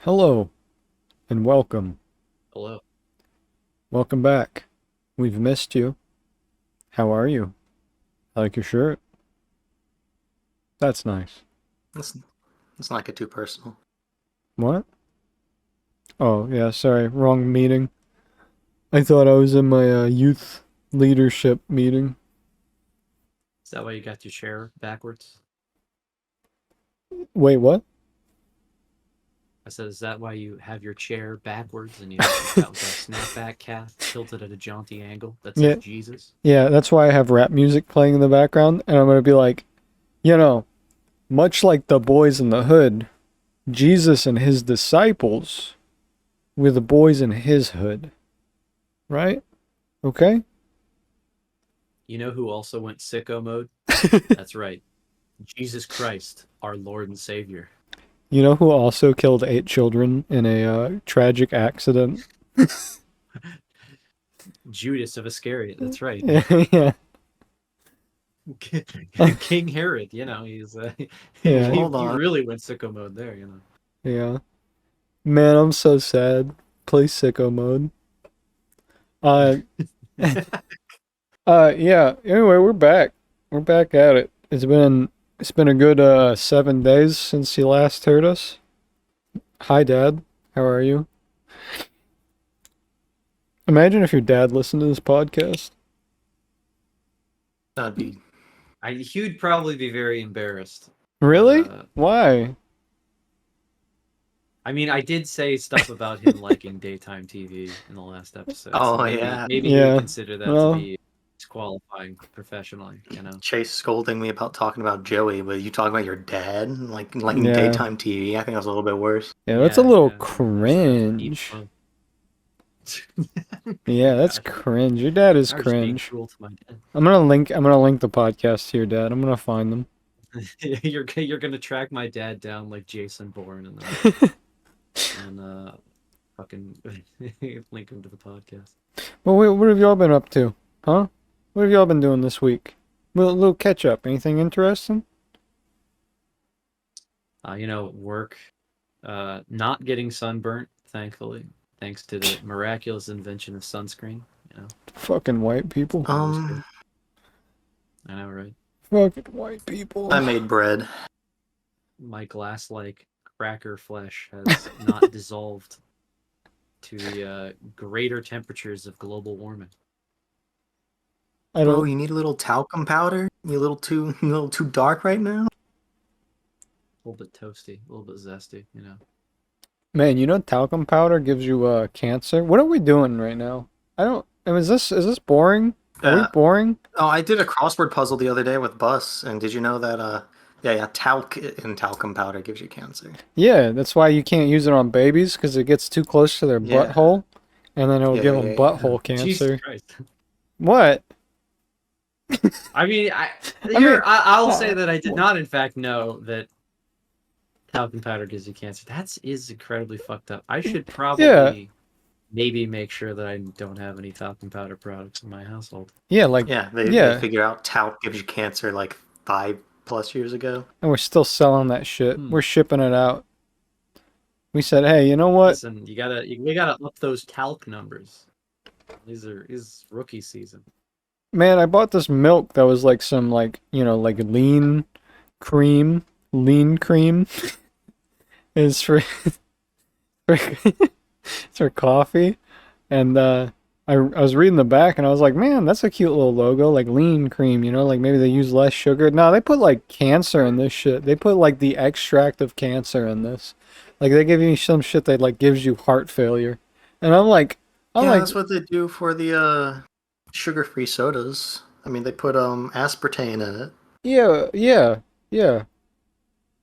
Hello and welcome. Hello. Welcome back. We've missed you. How are you? I like your shirt. That's nice. Let's, let's not get too personal. What? Oh, yeah, sorry. Wrong meeting. I thought I was in my youth leadership meeting. Is that why you got your chair backwards? Wait, what? I said, is that why you have your chair backwards and you got with a snapback cap tilted at a jaunty angle that Yeah, says Jesus? yeah, that's why I have rap music playing in the background, and I'm gonna be like, you know, much like the boys in the hood, Jesus and his disciples were the boys in his hood. Right? Okay? You know who also went sicko mode? That's right. Jesus Christ, our Lord and Savior. You know who also killed 8 children in a tragic accident? Judas of Iscariot, that's right. Yeah, King Herod, he's yeah, he Hold on. really went sicko mode there, yeah. Man, I'm so sad. Play sicko mode. Uh, yeah. Anyway, we're back. We're back at it. It's been a good 7 days since you last heard us. Hi, Dad. How are you? Imagine if your dad listened to this podcast. That'd be He'd probably be very embarrassed. Really? Uh, Why? I mean, I did say stuff about him liking daytime TV in the last episode. Oh, So maybe, yeah. maybe he would Yeah. consider that to Well, be disqualifying professionally, Chase scolding me about talking about Joey, but you talking about your dad, like in yeah. daytime TV. I think that's a little bit worse. Yeah, that's a little Yeah, cringe. that's Yeah, that's Gosh, cringe. Your dad is I was just being cringe. cruel to my dad. I'm gonna link the podcast to your dad. I'm gonna find them. You're gonna track my dad down like Jason Bourne and fucking link him to the podcast. Well, what have y'all been up to? Huh? What have y'all been doing this week? Little catch up. Anything interesting? Work, not getting sunburnt, thankfully, thanks to the miraculous invention of sunscreen. Fucking white people. Always good. I know, right? Fucking white people. I made bread. My glass-like cracker flesh has not dissolved to the greater temperatures of global warming. I Bro, don't. you need a little talcum powder. You a little too dark right now. A little bit toasty, a little bit zesty. Man, you know talcum powder gives you cancer. What are we doing right now? I don't. Is this boring? Are we Uh, boring? oh, I did a crossword puzzle the other day with Bus, and did you know that yeah, talc and talcum powder gives you cancer. Yeah, that's why you can't use it on babies because it gets too close to their Yeah, butthole, and then it'll yeah, give yeah, them yeah. butthole Jesus cancer. Christ. What? I mean, I mean, I'll say that I did not, in fact, know that talcum powder gives you cancer. That is incredibly fucked up. I should yeah, probably maybe make sure that I don't have any talcum powder products in my household. yeah, like, Yeah, they yeah, figure out talc gives you cancer like 5+ years ago. and we're still selling that shit. Hmm. We're shipping it out. We said, hey, you know what? Listen, we gotta up those talc numbers. Is rookie season. Man, I bought this milk that was like some like cream, lean cream. It's for it's for coffee, and I was reading the back and I was like, man, that's a cute little logo, like lean cream, like maybe they use less sugar. No, they put like cancer in this shit. They put like the extract of cancer in this. Like they give you some shit that like gives you heart failure, and I'm Yeah, like, that's what they do for the sugar-free sodas. I mean, they put aspartame in it. yeah, yeah, yeah.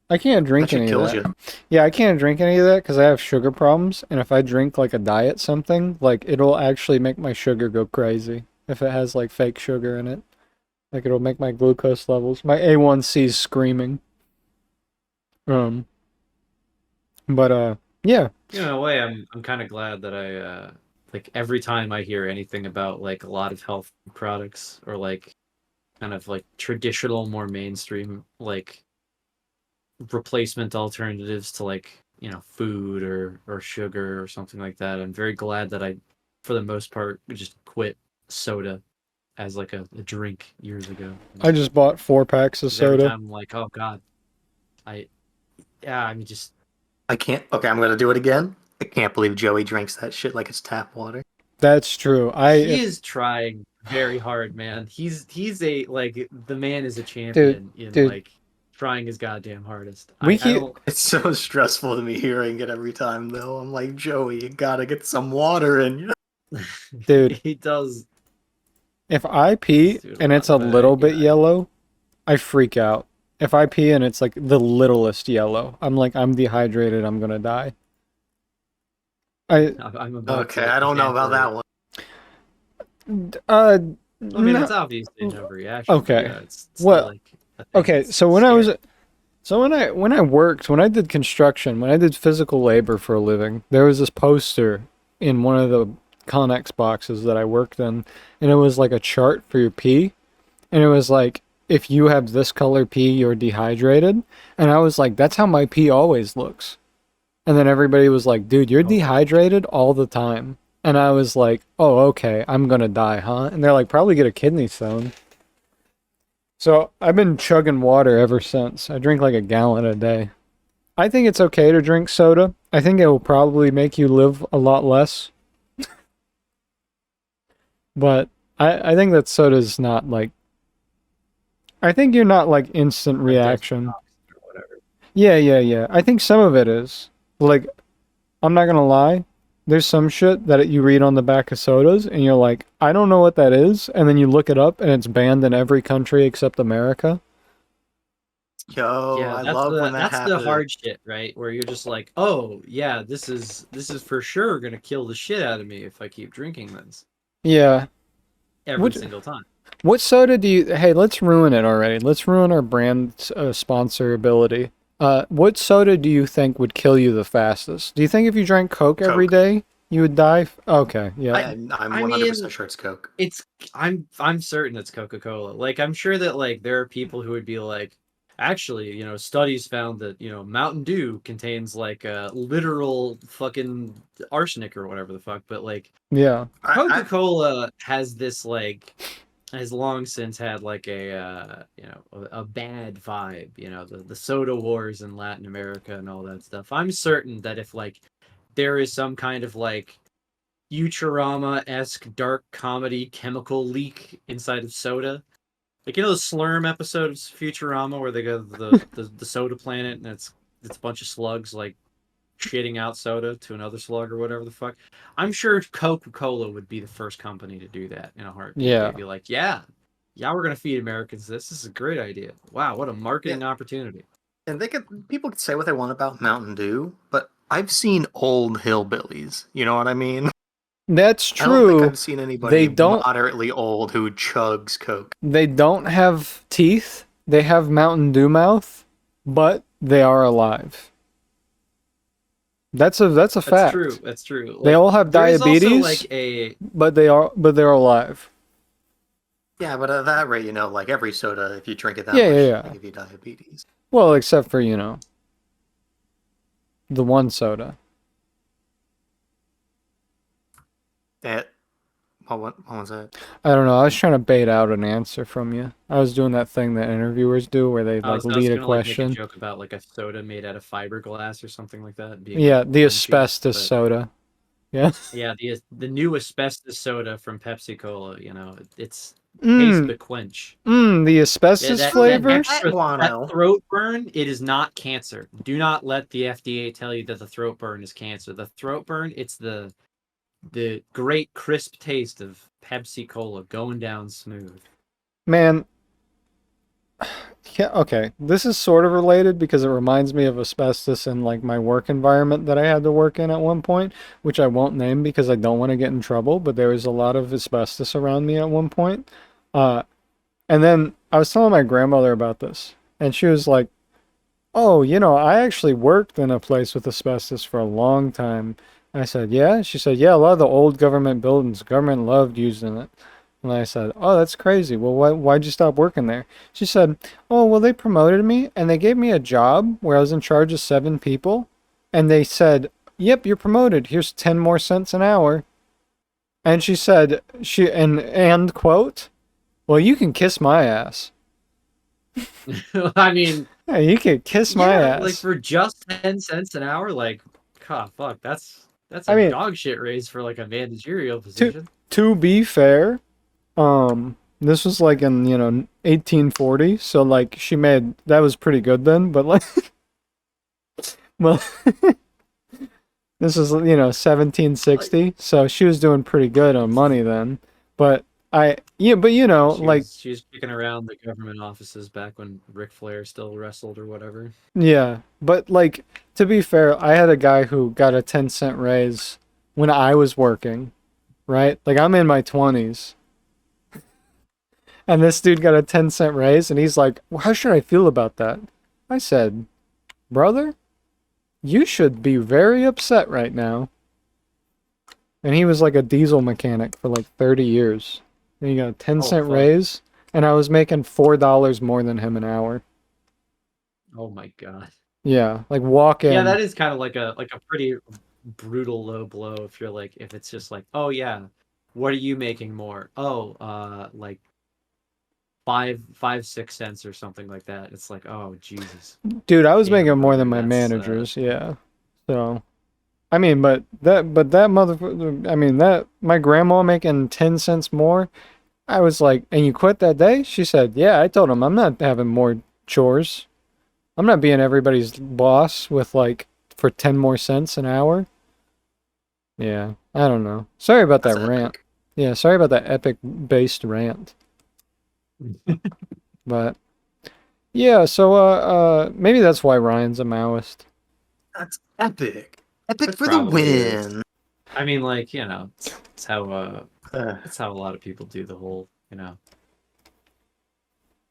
I can't That drink shit any of kills that. you. Yeah, I can't drink any of that because I have sugar problems, and if I drink like a diet something, like it'll actually make my sugar go crazy if it has like fake sugar in it. Like it'll make my glucose levels, my A1C's screaming. Um, but yeah, In a way, I'm kind of glad that I like every time I hear anything about like a lot of health products or like kind of like traditional, more mainstream like replacement alternatives to like food or sugar or something like that. I'm very glad that I, for the most part, just quit soda as like a drink years ago. I just bought 4 packs of 'Cause every soda. time I'm like, oh God, I yeah, I mean just I can't. Okay, I'm gonna do it again. I can't believe Joey drinks that shit like it's tap water. That's true. he is trying very hard, man. He's a like the man is a champion in dude, like trying his goddamn hardest. we I keep, don't It's so stressful to me hearing it every time, though. I'm like, Joey, you gotta get some water in you. dude, he does if I pee do it and a it's lot, a but little bit yeah, yellow, I freak out. If I pee and it's like the littlest yellow, I'm like, I'm dehydrated, I'm gonna die. I, I'm about Okay, to I don't know about evaporate. that one. uh, I mean, it's no, obviously an overreaction, but okay. yeah, it's still Well, like a thing. okay, It's so when I was, scary. so when I did construction, when I did physical labor for a living, there was this poster in one of the Connex boxes that I worked in, and it was like a chart for your pee, and it was like, if you have this color pee, you're dehydrated, and I was like, that's how my pee always looks. And then everybody was like, dude, you're Oh God. dehydrated all the time. And I was like, oh, okay, I'm gonna die, huh? And they're like, probably get a kidney stone. So I've been chugging water ever since. I drink like a gallon a day. I think it's okay to drink soda. I think it will probably make you live a lot less. But I think that soda's not like, I think you're not like instant A death reaction. tox or whatever. Yeah. I think some of it is. Like, I'm not gonna lie. There's some shit that you read on the back of sodas, and you're like, I don't know what that is, and then you look it up, and it's banned in every country except America. Yo, Yeah, I love when that that's the happens. hard shit, right? Where you're just like, oh yeah, this is for sure gonna kill the shit out of me if I keep drinking this Yeah. every What single time. what soda do you? Hey, let's ruin it already. Let's ruin our brand sponsor ability. What soda do you think would kill you the fastest? Do you think if you drank Coke every Coke. day, you would die? Okay, yeah. I'm I 100% mean, sure it's Coke. it's I'm certain it's Coca-Cola. Like I'm sure that like there are people who would be like, actually, studies found that, Mountain Dew contains like literal fucking arsenic or whatever the fuck, but like Yeah. I Coca-Cola has this like has long since had like a bad vibe, the soda wars in Latin America and all that stuff. I'm certain that if like there is some kind of like Futurama-esque dark comedy chemical leak inside of soda. Like the Slurm episode of Futurama where they go to the soda planet and it's a bunch of slugs like shitting out soda to another slug or whatever the fuck. I'm sure Coca-Cola would be the first company to do that in a heartbeat. Yeah. They'd be like, yeah, we're gonna feed Americans this. This is a great idea. Wow, what a yeah, marketing opportunity. and people could say what they want about Mountain Dew, but I've seen old hillbillies. You know what I mean? That's I don't think true. I've seen They anybody don't moderately old who chugs Coke. they don't have teeth. They have Mountain Dew mouth, but they are alive. That's a That's fact. true. That's true. They Like all have there is also diabetes, like a but they're alive. Yeah, but at that rate, like every soda, if you drink it that Yeah, much, yeah, it's yeah. gonna give you diabetes. Well, except for, the one soda. That what was that? I don't know. I was trying to bait out an answer from you. I was doing that thing that interviewers do where they like I was lead a gonna like make a question. joke about like a soda made out of fiberglass or something like that being Yeah, like the punchy, asbestos but soda. Yeah. yeah, the new asbestos soda from Pepsi Cola, it's taste Mmm. but quench. The Yeah, asbestos that flavor. extra that Guano. throat burn, it is not cancer. Do not let the FDA tell you that the throat burn is cancer. The throat burn, it's the great crisp taste of Pepsi Cola going down smooth. Man, yeah, okay. This is sort of related because it reminds me of asbestos in like my work environment that I had to work in at one point, which I won't name because I don't want to get in trouble, but there was a lot of asbestos around me at one point. Uh, and then I was telling my grandmother about this, and she was like, "Oh, I actually worked in a place with asbestos for a long time." I said, "Yeah?" She said, "Yeah, a lot of the old government buildings, the government loved using it." And I said, "Oh, that's crazy. Well, why'd you stop working there?" She said, "Oh, well, they promoted me and they gave me a job where I was in charge of 7 people. and they said, "Yep, you're promoted. Here's 10 more cents an hour." And she said, and quote, "Well, you can kiss my ass." I mean, Yeah, you can kiss my yeah, like ass. for just 10 cents an hour, like, God, fuck, that's I a mean, dog shit raise for like a managerial to position. to be fair, this was like in 1840, so like she made that was pretty good then. But like, well, this was 1760, so she was doing pretty good on money then. But Yeah, like she was kicking around the government offices back when Ric Flair still wrestled or whatever. yeah, but like to be fair, I had a guy who got a 10-cent raise when I was working, right? Like I'm in my 20s, and this dude got a 10-cent raise, and he's like, well, "How should I feel about that?" I said, "Brother, you should be very upset right now." And he was like a diesel mechanic for like 30 years. And he got a 10 Oh cent fuck. raise, and I was making $4 more than him an hour. Oh my god. Yeah, like walk Yeah, in. that is kind of like a pretty brutal low blow if you're like if it's just like, "Oh yeah, what are you making more?" "Oh, like 6 cents or something like that." It's like, "Oh, Jesus. Dude, I was Damn, making more than brother, my that's managers, yeah. So, I mean, but that motherfucker, I mean, that, my grandma making 10 cents more, I was like, "And you quit that day?" She said, "Yeah." I told him, "I'm not having more chores. I'm not being everybody's boss with like, for 10 more cents an hour." Yeah, I don't know. Sorry about That's that rant. epic. Yeah, sorry about that epic based rant. But yeah, so maybe that's why Ryan's a Maoist. That's epic. Epic It for the probably is. win. I mean, like, Uh, it's how a lot of people do the whole, Yeah,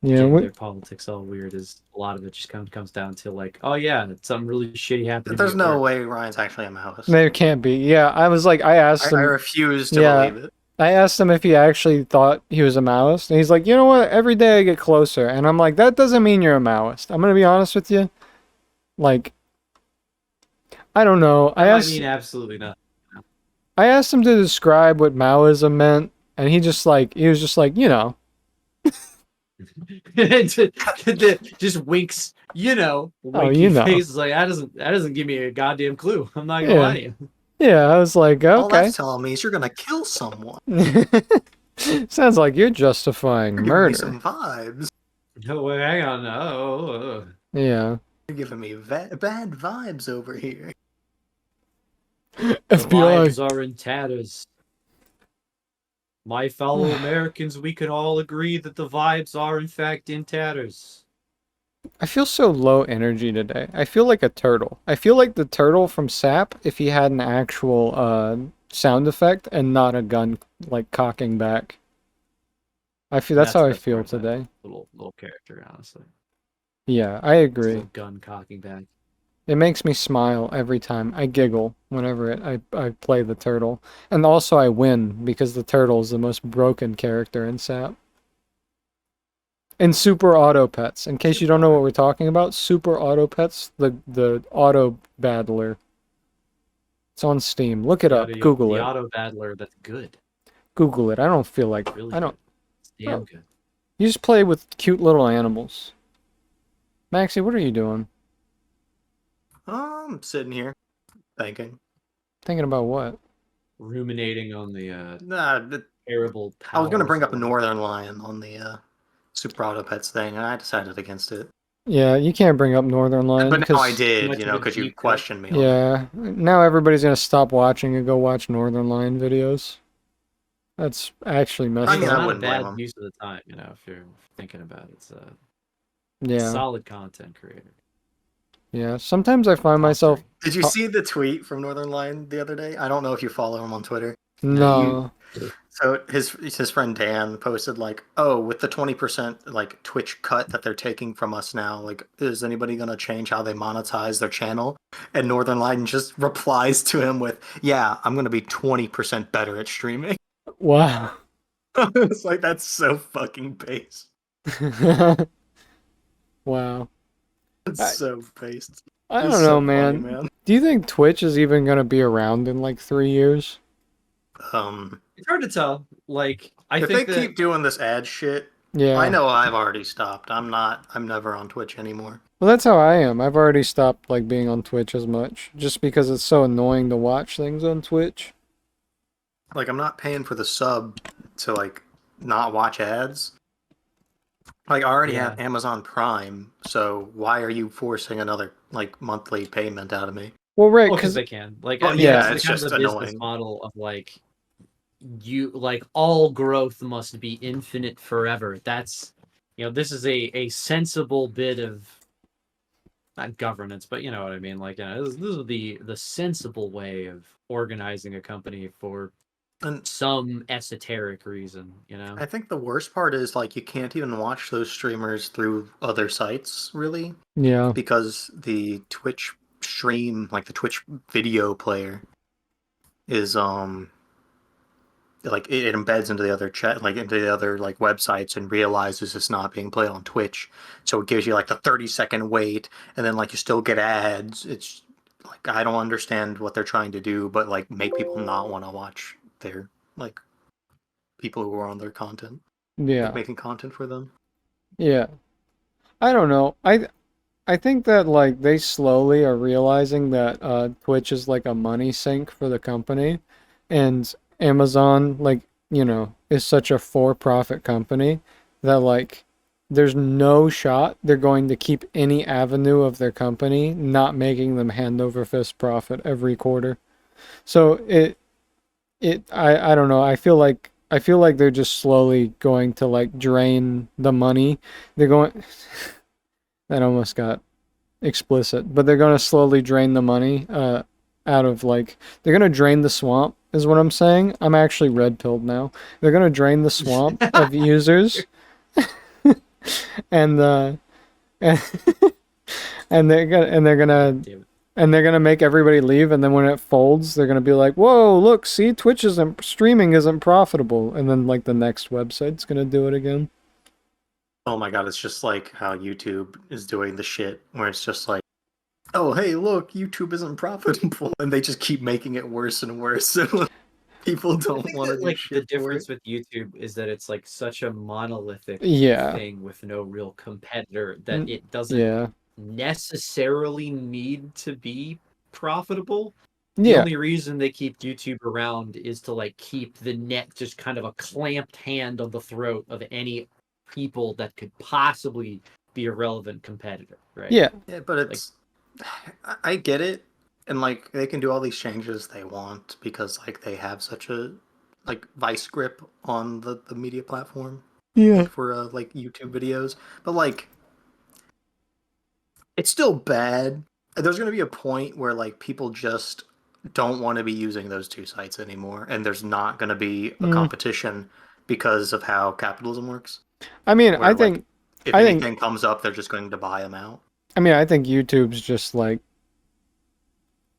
getting their politics all weird is a lot of it just comes down to like, oh yeah, something really shitty happened to me there's at no work. way Ryan's actually a Maoist. there can't be. Yeah, I was like, I asked I him. refuse to Yeah, believe it. I asked him if he actually thought he was a Maoist, and he's like, "You know what? Every day I get closer." And I'm like, "That doesn't mean you're a Maoist." I'm gonna be honest with you. Like, I don't know. That might mean absolutely nothing. I asked him to describe what Maoism meant, and he was just like, Just winks, "Oh, winky face is like that doesn't give me a goddamn clue. I'm not gonna lie yeah, to you. yeah." I was like, All "Okay." that's telling me is you're gonna kill someone. Sounds like you're justifying You're giving me murder. some vibes. No way, hang on. Oh. Yeah. You're giving me bad vibes over here. The FBI. vibes are in tatters. My fellow Americans, we can all agree that the vibes are in fact in tatters. I feel so low energy today. I feel like a turtle. I feel like the turtle from Sap if he had an actual sound effect and not a gun like cocking back. That's how I feel more of that today. little character, honestly. Yeah, I It's a agree. little gun cocking back. It makes me smile every time. I giggle whenever I play the turtle. And also I win because the turtle is the most broken character in Sap. And Super Auto Pets. In case you don't know what we're talking about, Super Auto Pets, the auto battler. It's on Steam. Look it up. Google The it. auto battler that's good. Google it. I don't feel like Really I don't. good. It's damn good. You just play with cute little animals. Maxie, what are you doing? I'm sitting here thinking. Thinking about what? Ruminating on the terrible powers. I was gonna bring up a Northern Lion on the Super Auto Pets thing, and I decided against it. Yeah, you can't bring up Northern Lion But now I because did, much of a because you deep cut. questioned me on it. yeah, now everybody's gonna stop watching and go watch Northern Lion videos. That's actually messed I mean, It's I up. not a wouldn't blame bad him. use of the time, if you're thinking about it. It's a Yeah, solid content creator. yeah. Sometimes I find Top myself. three. Did you Oh. see the tweet from Northern Lion the other day? I don't know if you follow him on Twitter. No. So his friend Dan posted like, "Oh, with the 20% like Twitch cut that they're taking from us now, like, is anybody gonna change how they monetize their channel?" And Northern Lion just replies to him with, "Yeah, I'm gonna be 20% better at streaming." Wow. It's like that's so fucking base. Wow. It's so based. I It's don't know, so funny, man. man. Do you think Twitch is even gonna be around in like 3 years? It's hard to tell. Like, I If they think that keep doing this ad shit, I Yeah. know I've already stopped. I'm never on Twitch anymore. Well, that's how I am. I've already stopped like being on Twitch as much, just because it's so annoying to watch things on Twitch. Like, I'm not paying for the sub to like not watch ads. Like, I already yeah. have Amazon Prime, so why are you forcing another like monthly payment out of me? Well, right, Well, because because they can. Like, I But mean, yeah, that's yeah, the it's kind of just the business annoying. model of like all growth must be infinite forever. That's this is a sensible bit of not governance, but you know what I mean. Like, this is the sensible way of organizing a company for And some esoteric reason. I think the worst part is like you can't even watch those streamers through other sites really yeah, because the Twitch stream, like the Twitch video player, is like it embeds into the other chat, like into the other like websites, and realizes it's not being played on Twitch, so it gives you like the 30-second wait, and then like you still get ads. It's like I don't understand what they're trying to do, but like make people not want to watch their like people who are on their content, like yeah, making content for them. yeah. I don't know. I think that like they slowly are realizing that Twitch is like a money sink for the company, and Amazon like is such a for-profit company that like there's no shot they're going to keep any avenue of their company not making them hand over fist profit every quarter. So I don't know. I feel like they're just slowly going to like drain the money. They're going that almost got explicit, but they're going to slowly drain the money out of like they're going to drain the swamp is what I'm saying. I'm actually red pilled now. They're going to drain the swamp of users and and, and Damn it. they're gonna make everybody leave, and then when it folds, they're gonna be like, "Whoa, look, see, Twitch isn't streaming isn't profitable," and then like the next website's gonna do it again. Oh my god, it's just like how YouTube is doing the shit where it's just like, oh hey, look, YouTube isn't profitable, and they just keep making it worse and worse. And people I don't think want to that do like the shit for it. difference with YouTube is that it's like such a monolithic Yeah, thing with no real competitor that N- it doesn't yeah, necessarily need to be profitable. The yeah. only reason they keep YouTube around is to like keep the net just kind of a clamped hand on the throat of any people that could possibly be a relevant competitor, right? Yeah, Yeah, but Like it's I get it, and like they can do all these changes they want because like they have such a like vice grip on the media platform, yeah. like for like YouTube videos. But like it's still bad. There's gonna be a point where like people just don't want to be using those two sites anymore, and there's not gonna be a Mm. competition because of how capitalism works. I mean, Where like if I think, anything comes up, they're just going to buy them out. I think YouTube's just like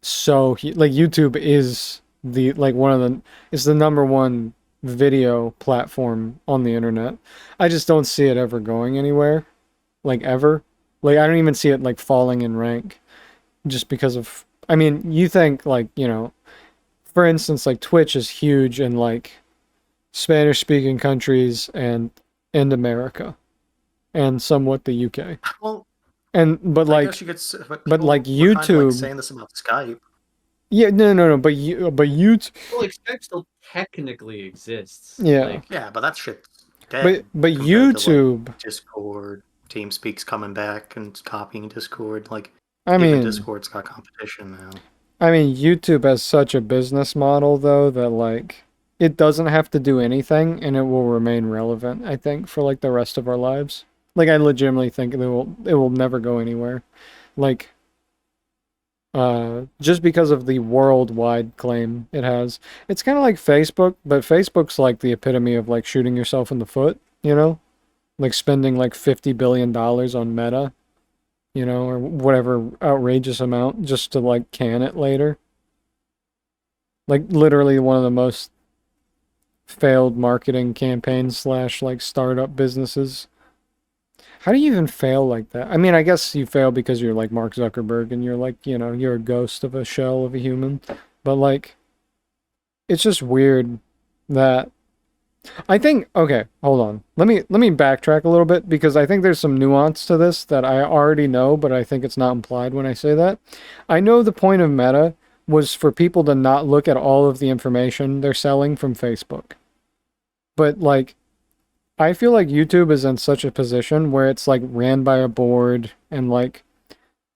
like YouTube is the like one of the it's the number one video platform on the internet. I just don't see it ever going anywhere, like ever. Like I don't even see it like falling in rank just because of I mean, you think like, for instance, like Twitch is huge in like Spanish speaking countries and America and somewhat the UK. Well, And but I guess like you could. But but like people were kind of like YouTube, saying this about Skype. yeah, no, but well, like Skype still technically exists. yeah. Like Yeah, but that shit's But dead but compared to like YouTube, Discord, TeamSpeak's coming back and copying Discord. Like I even mean, Discord's got competition now. YouTube has such a business model though that like it doesn't have to do anything and it will remain relevant, I think, for like the rest of our lives. Like I legitimately think it will never go anywhere. Like just because of the worldwide claim it has. It's kind of like Facebook, but Facebook's like the epitome of like shooting yourself in the foot, you know? Like spending like $50 billion on Meta, or whatever outrageous amount just to like can it later. Like literally one of the most failed marketing campaigns slash like startup businesses. How do you even fail like that? I mean, I guess you fail because you're like Mark Zuckerberg and you're like, you're a ghost of a shell of a human. But like, it's just weird that I think okay, hold on. Let me backtrack a little bit because I think there's some nuance to this that I already know, but I think it's not implied when I say that. I know the point of Meta was for people to not look at all of the information they're selling from Facebook. But like I feel like YouTube is in such a position where it's like ran by a board and like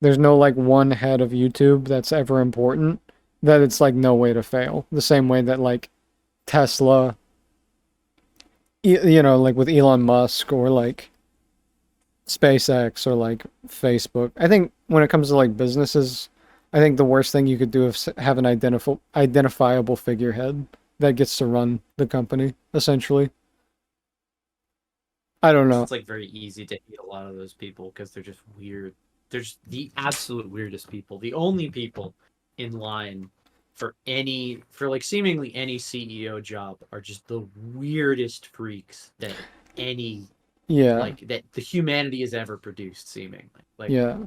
there's no like one head of YouTube that's ever important that it's like no way to fail. The same way that like Tesla, like with Elon Musk or like SpaceX or like Facebook. I think when it comes to like businesses, I think the worst thing you could do is have an identifiable figurehead that gets to run the company, essentially. I don't know. It's like very easy to hate a lot of those people because they're just weird. They're just the absolute weirdest people. The only people in line for like seemingly any CEO job are just the weirdest freaks that any Yeah, like that the humanity has ever produced, seemingly. Like, yeah,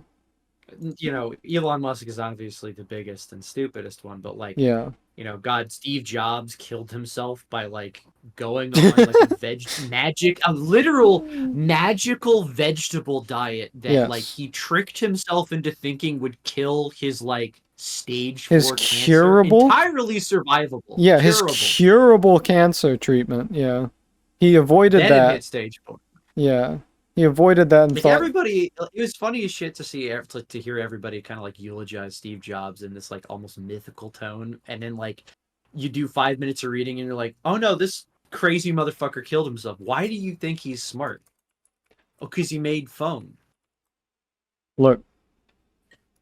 Elon Musk is obviously the biggest and stupidest one, but like, yeah. God, Steve Jobs killed himself by like going on like a literal magical vegetable diet that like Yes. he tricked himself into thinking would kill his like stage His 4 cancer, curable? entirely survivable, Yeah, his curable. curable cancer treatment. Yeah. He avoided Then it that. hit stage 4. Yeah. He avoided that and Like thought, everybody, it was funny as shit to see to hear everybody kind of like eulogize Steve Jobs in this like almost mythical tone, and then like you do 5 minutes of reading and you're like, oh no, this crazy motherfucker killed himself. Why do you think he's smart? Oh, because he made phone. look,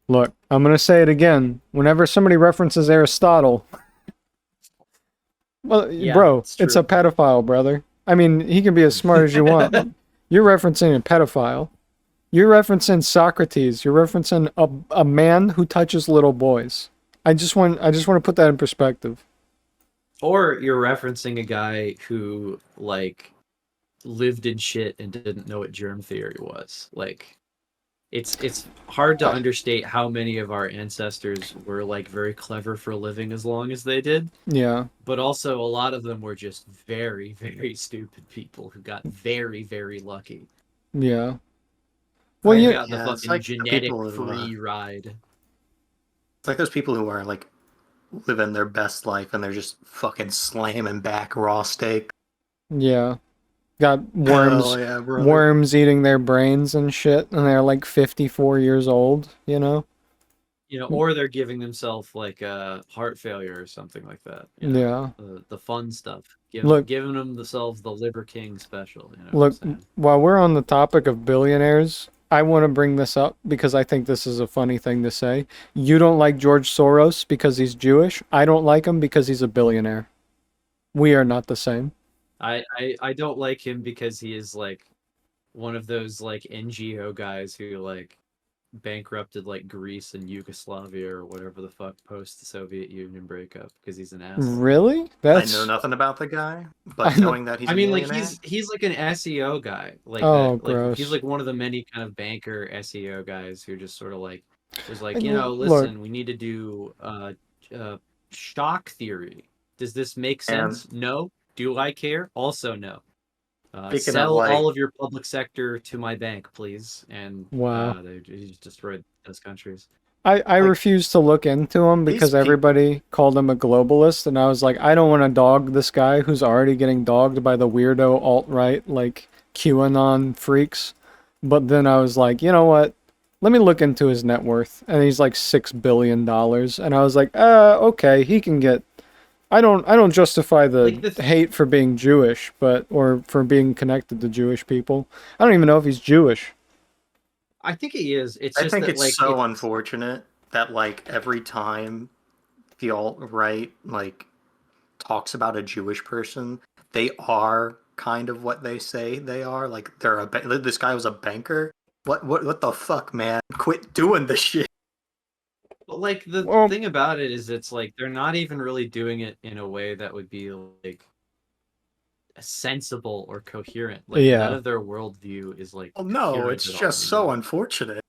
look, I'm going to say it again. Whenever somebody references Aristotle, well, Yeah, bro, it's it's true. a pedophile, brother. I mean, he can be as smart as you want. But you're referencing a pedophile. You're referencing Socrates. You're referencing a man who touches little boys. I just want to put that in perspective. Or you're referencing a guy who like lived in shit and didn't know what germ theory was. Like it's hard to understate how many of our ancestors were like very clever for living as long as they did, Yeah. but also a lot of them were just very, very stupid people who got very, very lucky. Yeah. Well, They you got the Yeah, it's fucking like the genetic people who free ride. it's like those people who are like living their best life and they're just fucking slamming back raw steak. yeah. Got Hell worms yeah, brother. worms eating their brains and shit and they're like 54 years old, you know? Or they're giving themselves like a heart failure or something like that. Yeah. The fun stuff, Look, giving themselves the Liver King special. You know what I'm look, saying? while we're on the topic of billionaires, I want to bring this up because I think this is a funny thing to say. You don't like George Soros because he's Jewish. I don't like him because he's a billionaire. We are not the same. I don't like him because he is like one of those like NGO guys who like bankrupted like Greece and Yugoslavia or whatever the fuck post the Soviet Union breakup because he's an asshole. Really? I know That's nothing about the guy, I but know. knowing that he's I a mean, like millionaire, he's like an SEO guy, like Oh, that. Like he's gross. like one of the many kind of banker SEO guys who just sort of like was like, Look, listen, we need to do shock theory. Does this make and sense? No. Do I care? Also no. speaking of Sell like, all of your public sector to my bank, please. And wow. he just destroyed those countries. I like refuse to look into him these because people, everybody called him a globalist, and I was like, I don't want to dog this guy who's already getting dogged by the weirdo alt-right, like QAnon freaks. But then I was like, you know what? Let me look into his net worth, and he's like $6 billion, and I was like, okay, he can get. I don't justify Like the hate for being Jewish, but or for being connected to Jewish people. I don't even know if he's Jewish. I think he is. It's I just think that it's like so unfortunate that like every time the alt right like talks about a Jewish person, they are kind of what they say they are. Like they're this guy was a banker. What the fuck, man? Quit doing this shit. But like the Well, thing about it is it's like they're not even really doing it in a way that would be like sensible or coherent. Like Yeah. none of their worldview is like. Well, no, coherent it's at all just so anymore. unfortunate.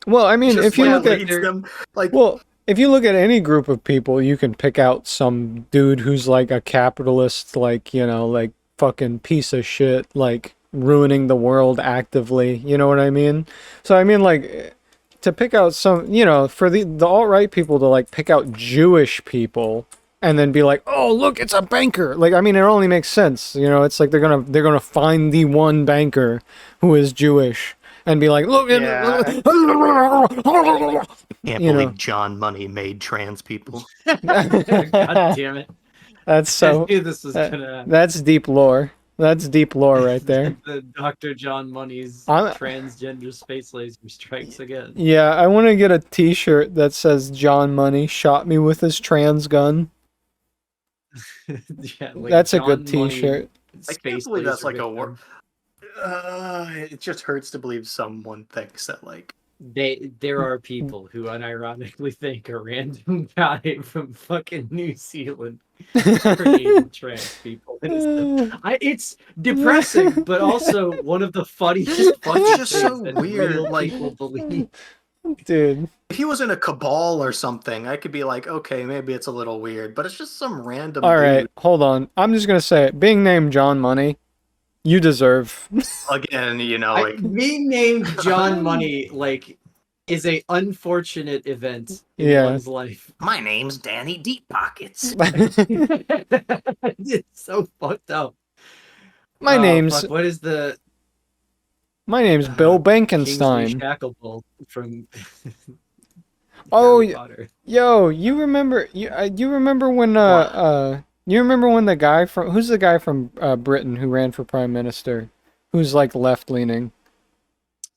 Well, I mean, Just if you like look at leads them like well, if you look at any group of people, you can pick out some dude who's like a capitalist, like, you know, like fucking piece of shit, like ruining the world actively. You know what I mean? So I mean, like, to pick out some, you know, for the alt-right people to like pick out Jewish people and then be like, oh, look, it's a banker. Like, I mean, it only makes sense. You know, it's like they're gonna find the one banker who is Jewish and be like, look, Yeah. Can't you know. believe John Money made trans people. God damn it! That's I so. knew this was gonna. That's deep lore. That's deep lore right there. The Dr. John Money's I'm- transgender space laser strikes again. Yeah, I want to get a T-shirt that says "John Money shot me with his trans gun." Yeah, like That's a John good Money T-shirt. I can't space believe that's laser like a victim. war. It just hurts to believe someone thinks that like There are people who unironically think a random guy from fucking New Zealand created trans people. It's depressing, but also one of the funniest fucking just things so that weird, real like- people believe. Dude. if he was in a cabal or something, I could be like, okay, maybe it's a little weird, but it's just some random All dude. right, hold on. I'm just gonna say it. Being named John Money, you deserve. Again, you know, like Being named John Money like is a unfortunate event in Yeah. one's life. my name's Danny Deep Pockets. It's so fucked up. My Oh, name's fuck, what is the Bill Kingsley Bankenstein. Shacklebolt from Oh, Harry Potter? Yo, you remember you remember when you remember when the guy from who's the guy from Britain who ran for prime minister, who's like left leaning?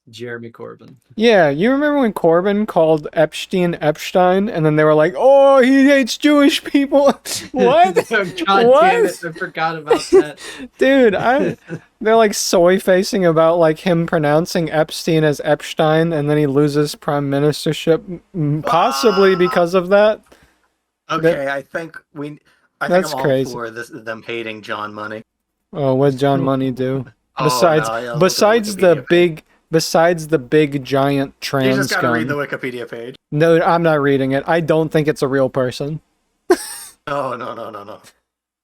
Jeremy Corbyn. Yeah, you remember when Corbyn called Epstein, and then they were like, "Oh, he hates Jewish people." What? God What? damn it, I forgot about that. Dude, they're like soy facing about like him pronouncing Epstein as Epstein, and then he loses prime ministership, possibly because of that. Okay, I think I'm That's all crazy. for them hating John Money. Oh, what'd John Money do? Oh, Besides, no, yeah, look at besides the the Wikipedia big, besides the big giant You trans just gotta read the gun. Wikipedia page. No, I'm not reading it. I don't think it's a real person. No.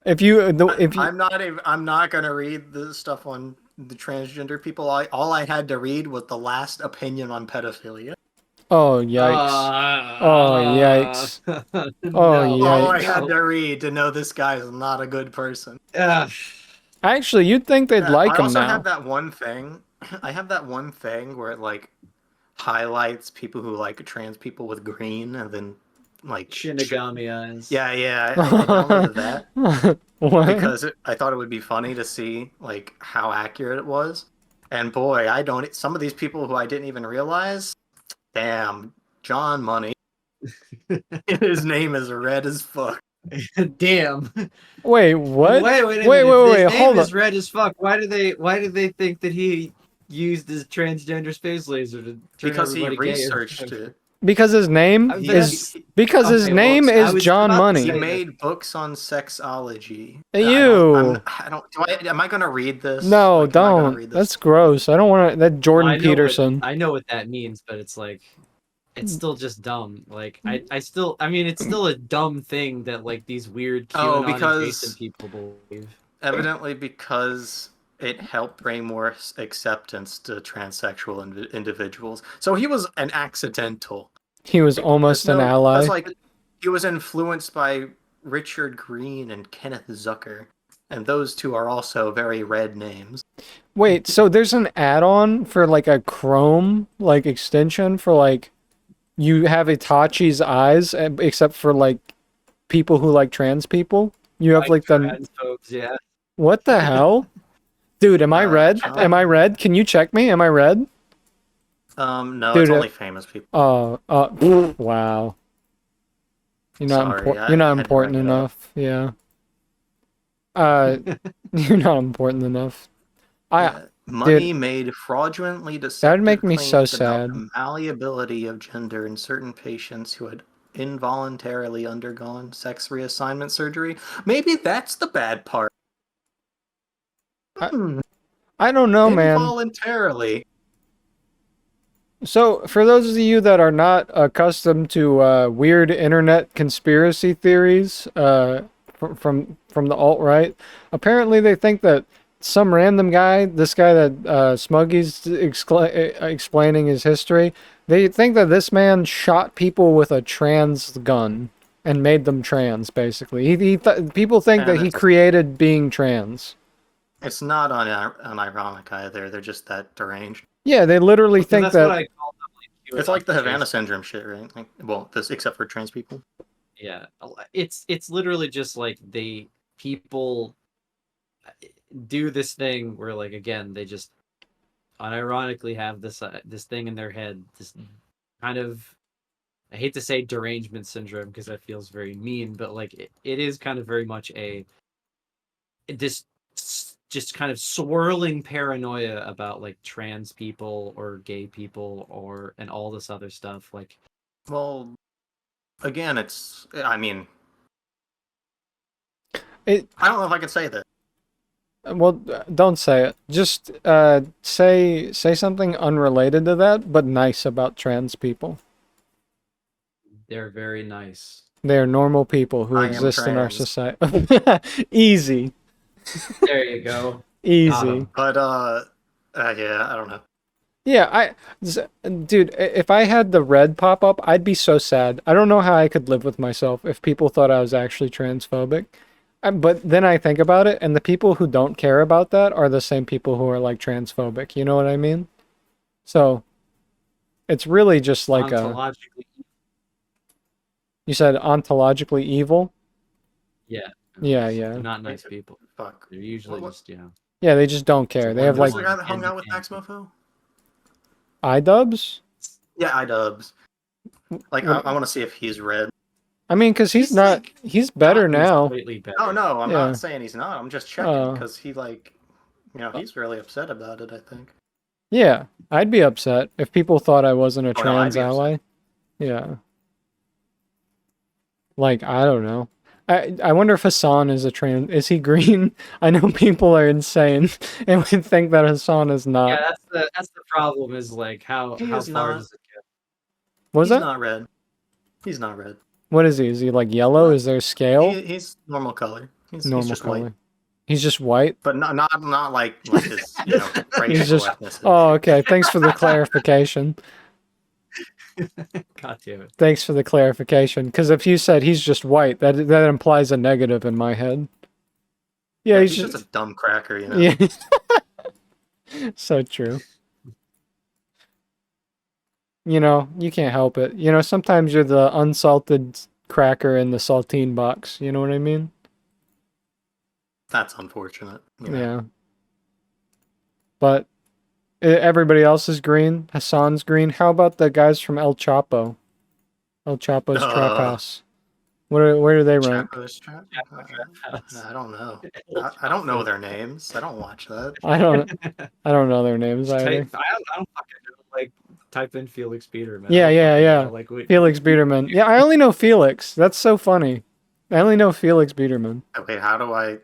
If you, if you, I'm not gonna read the stuff on the transgender people. All I had to read was the last opinion on pedophilia. oh yikes! Oh, yikes. Oh, No. All I yikes. had to read to know this guy is not a good person. Actually, you'd think they'd like I him also now. have that one thing. I have that one thing where it like highlights people who like trans people with green, and then like Shinigami eyes. Yeah. I downloaded that What? because I thought it would be funny to see like how accurate it was. And boy, some of these people who I didn't even realize. Damn, John Money. His name is red as fuck. Damn. Wait, what? Wait, wait, His wait, name hold is on. red as fuck. Why do they think that he used his transgender space laser to turn Because he everybody gay or researched whatever? it. Because his name But is He his okay, name well, I is was John about to Money. He say- made books on sexology. Ew. Am I gonna read this? No, Like, am I gonna don't. read this? That's gross. I don't want to. That Jordan I know Peterson. I know what that means, but it's like it's still just dumb. Like I mean it's still a dumb thing that like these weird QAnon adjacent people believe. Evidently, because it helped bring more acceptance to transsexual individuals. So he was an accidental. He was almost an ally. That's like he was influenced by Richard Green and Kenneth Zucker, and those two are also very red names. Wait, so there's an add-on for like a Chrome like extension for like you have Itachi's eyes, except for like people who like trans people. You have like the transphobes, yeah. what the hell, dude? Am I red? John. Am I red? Can you check me? Am I red? No, Dude, it's only famous people. Wow. You're not Sorry, important. I You're not had to important bring it up. enough. Yeah. You're not important enough. Money made fraudulently deceptive That would make me so claims sad. about the malleability of gender in certain patients who had involuntarily undergone sex reassignment surgery. Maybe that's the bad part. I don't know, man. Involuntarily. So, for those of you that are not accustomed to weird internet conspiracy theories from the alt-right, apparently they think that some random guy, this guy that Smuggy's explaining his history, they think that this man shot people with a trans gun and made them trans, basically. People think And that he created being trans. It's not unironic either. They're just that deranged. Yeah, they literally But think that's that... what I call them. It's like the Havana syndrome shit, right? Like, well, this except for trans people. Yeah, it's literally just like people do this thing where, like, again, they just unironically have this thing in their head, this kind of, I hate to say derangement syndrome because that feels very mean, but like it is kind of very much this just kind of swirling paranoia about like trans people or gay people and all this other stuff. Like, well, again, I mean, I don't know if I can say that. Well, don't say it. Just say something unrelated to that, but nice about trans people. they're very nice. They're normal people who I am exist in our trans. society. Easy. There you go. Easy. But yeah, I don't know. Yeah, dude, if I had the red pop up, I'd be so sad. I don't know how I could live with myself if people thought I was actually transphobic. But then I think about it, and the people who don't care about that are the same people who are like transphobic. You know what I mean? So it's really just like Ontologically, you said ontologically evil. yeah. Yeah, They're yeah. not nice people. Fuck. They're usually What- just, Yeah, they just don't care. They have Who's like the guy that hung out with Max Mofo? iDubbbz. Yeah, iDubbbz. Like, I want to see if he's red. I mean, because he's not. He's better now. Completely better. Oh no, I'm Yeah. not saying he's not. I'm just checking Oh. because he he's really upset about it. I think. Yeah, I'd be upset if people thought I wasn't a Oh, no, I'd trans be upset. ally. Yeah. Like, I don't know. I wonder if Hassan is a trans. Is he green? I know people are insane and would think that Hassan is not. Yeah, that's the problem. Is like how He how is far not. does it go? What was He's that? not red. He's not red. What is he? Is he like yellow? Is there a scale? He's normal color. He's Normal just color. white, He's just white. but not like his racial He's just. ethnicity. Oh, okay. Thanks for the clarification. God damn it. Thanks for the clarification. Because if you said he's just white, that implies a negative in my head. Yeah, he's just a dumb cracker, you know. Yeah. So true. You know, you can't help it. You know, sometimes you're the unsalted cracker in the saltine box. You know what I mean? That's unfortunate. you know. Yeah. But everybody else is green. Hassan's green. How about the guys from El Chapo? El Chapo's Trap House. Where do they rank? Chapo's Trap? I don't know. I don't know their names. I don't watch that. I don't know their names either. I don't fucking know. Like, type in Felix Biederman. Yeah, yeah, yeah. Like, Felix Biederman. Yeah, I only know Felix. That's so funny. I only know Felix Biederman. Okay,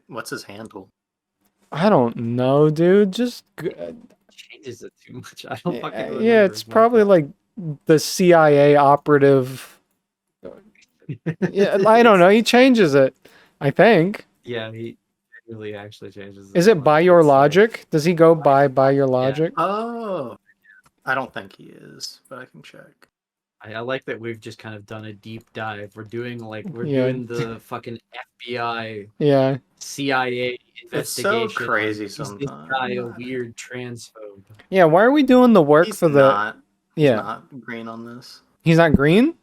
what's his handle? I don't know, dude. Just changes it too much. I don't fucking remember. yeah, it's probably like the CIA operative. Yeah, I don't know. He changes it, I think. Yeah, he really actually changes. Is it by your logic? Does he go by your logic? Oh, I don't think he is, but I can check. I like that we've just kind of done a deep dive. We're doing the fucking FBI, Yeah. CIA It's so investigation. crazy Is this sometimes. guy a weird transphobe? Yeah, why are we doing the work He's for the... not. Yeah. He's not green on this. He's not green?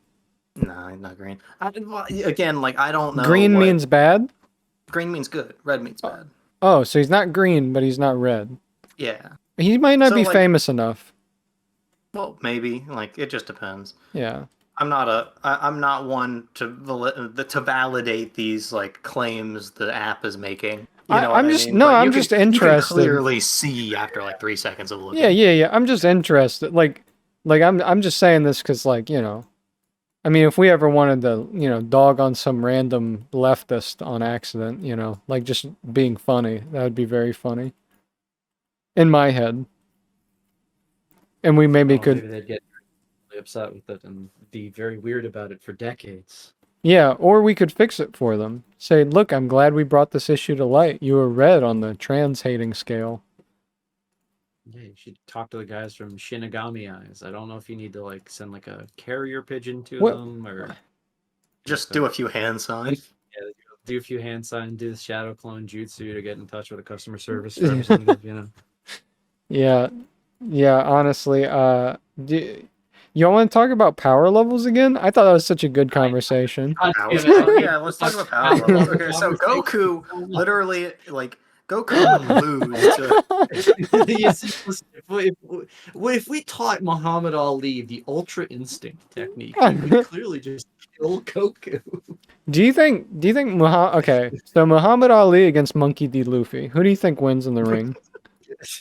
No, he's not green. Again, like, I don't know. Green means bad? Green means good. Red means bad. Oh, so he's not green, but he's not red. Yeah. He might not So, be like- famous enough. Well, maybe. Like, it just depends. Yeah. I'm not one to validate these like claims the app is making. You know what I'm I just mean? no, But I'm you just can, interested. You can clearly see after like 3 seconds of looking. Yeah. I'm just interested. Like I'm just saying this because, like, you know, I mean, if we ever wanted to, you know, dog on some random leftist on accident, you know, like just being funny, that would be very funny. in my head. And we maybe Well, could, maybe they'd get really upset with it and be very weird about it for decades. yeah, or we could fix it for them. Say, look, I'm glad we brought this issue to light. You were red on the trans hating scale. Yeah, you should talk to the guys from Shinigami Eyes. I don't know if you need to like send like a carrier pigeon to What? them or Just do a few hand signs. yeah, do a few hand signs, do the shadow clone jutsu to get in touch with a customer service representative, you know. Yeah, yeah, honestly, y'all want to talk about power levels again? I thought that was such a good conversation. God Power damn it. level? Yeah, let's talk about power levels. Okay, so Goku literally like Goku would lose to Yes, listen, if we taught Muhammad Ali the Ultra Instinct technique, he would clearly just kill Goku. Do you think okay, so Muhammad Ali against Monkey D. Luffy, who do you think wins in the ring?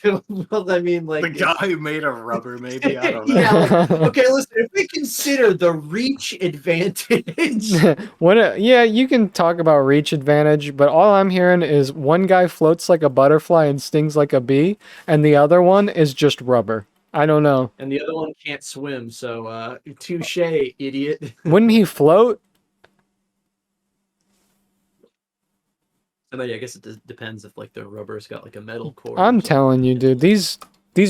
Well, I mean, like the guy who made of rubber, maybe. I don't know. Yeah, like, okay, listen, if we consider the reach advantage. Yeah, you can talk about reach advantage, but all I'm hearing is one guy floats like a butterfly and stings like a bee, and the other one is just rubber. I don't know. And the other one can't swim, so touche, idiot. Wouldn't he float? And then, yeah, I guess it depends if like the rubber's got like a metal core. I'm telling you, dude, these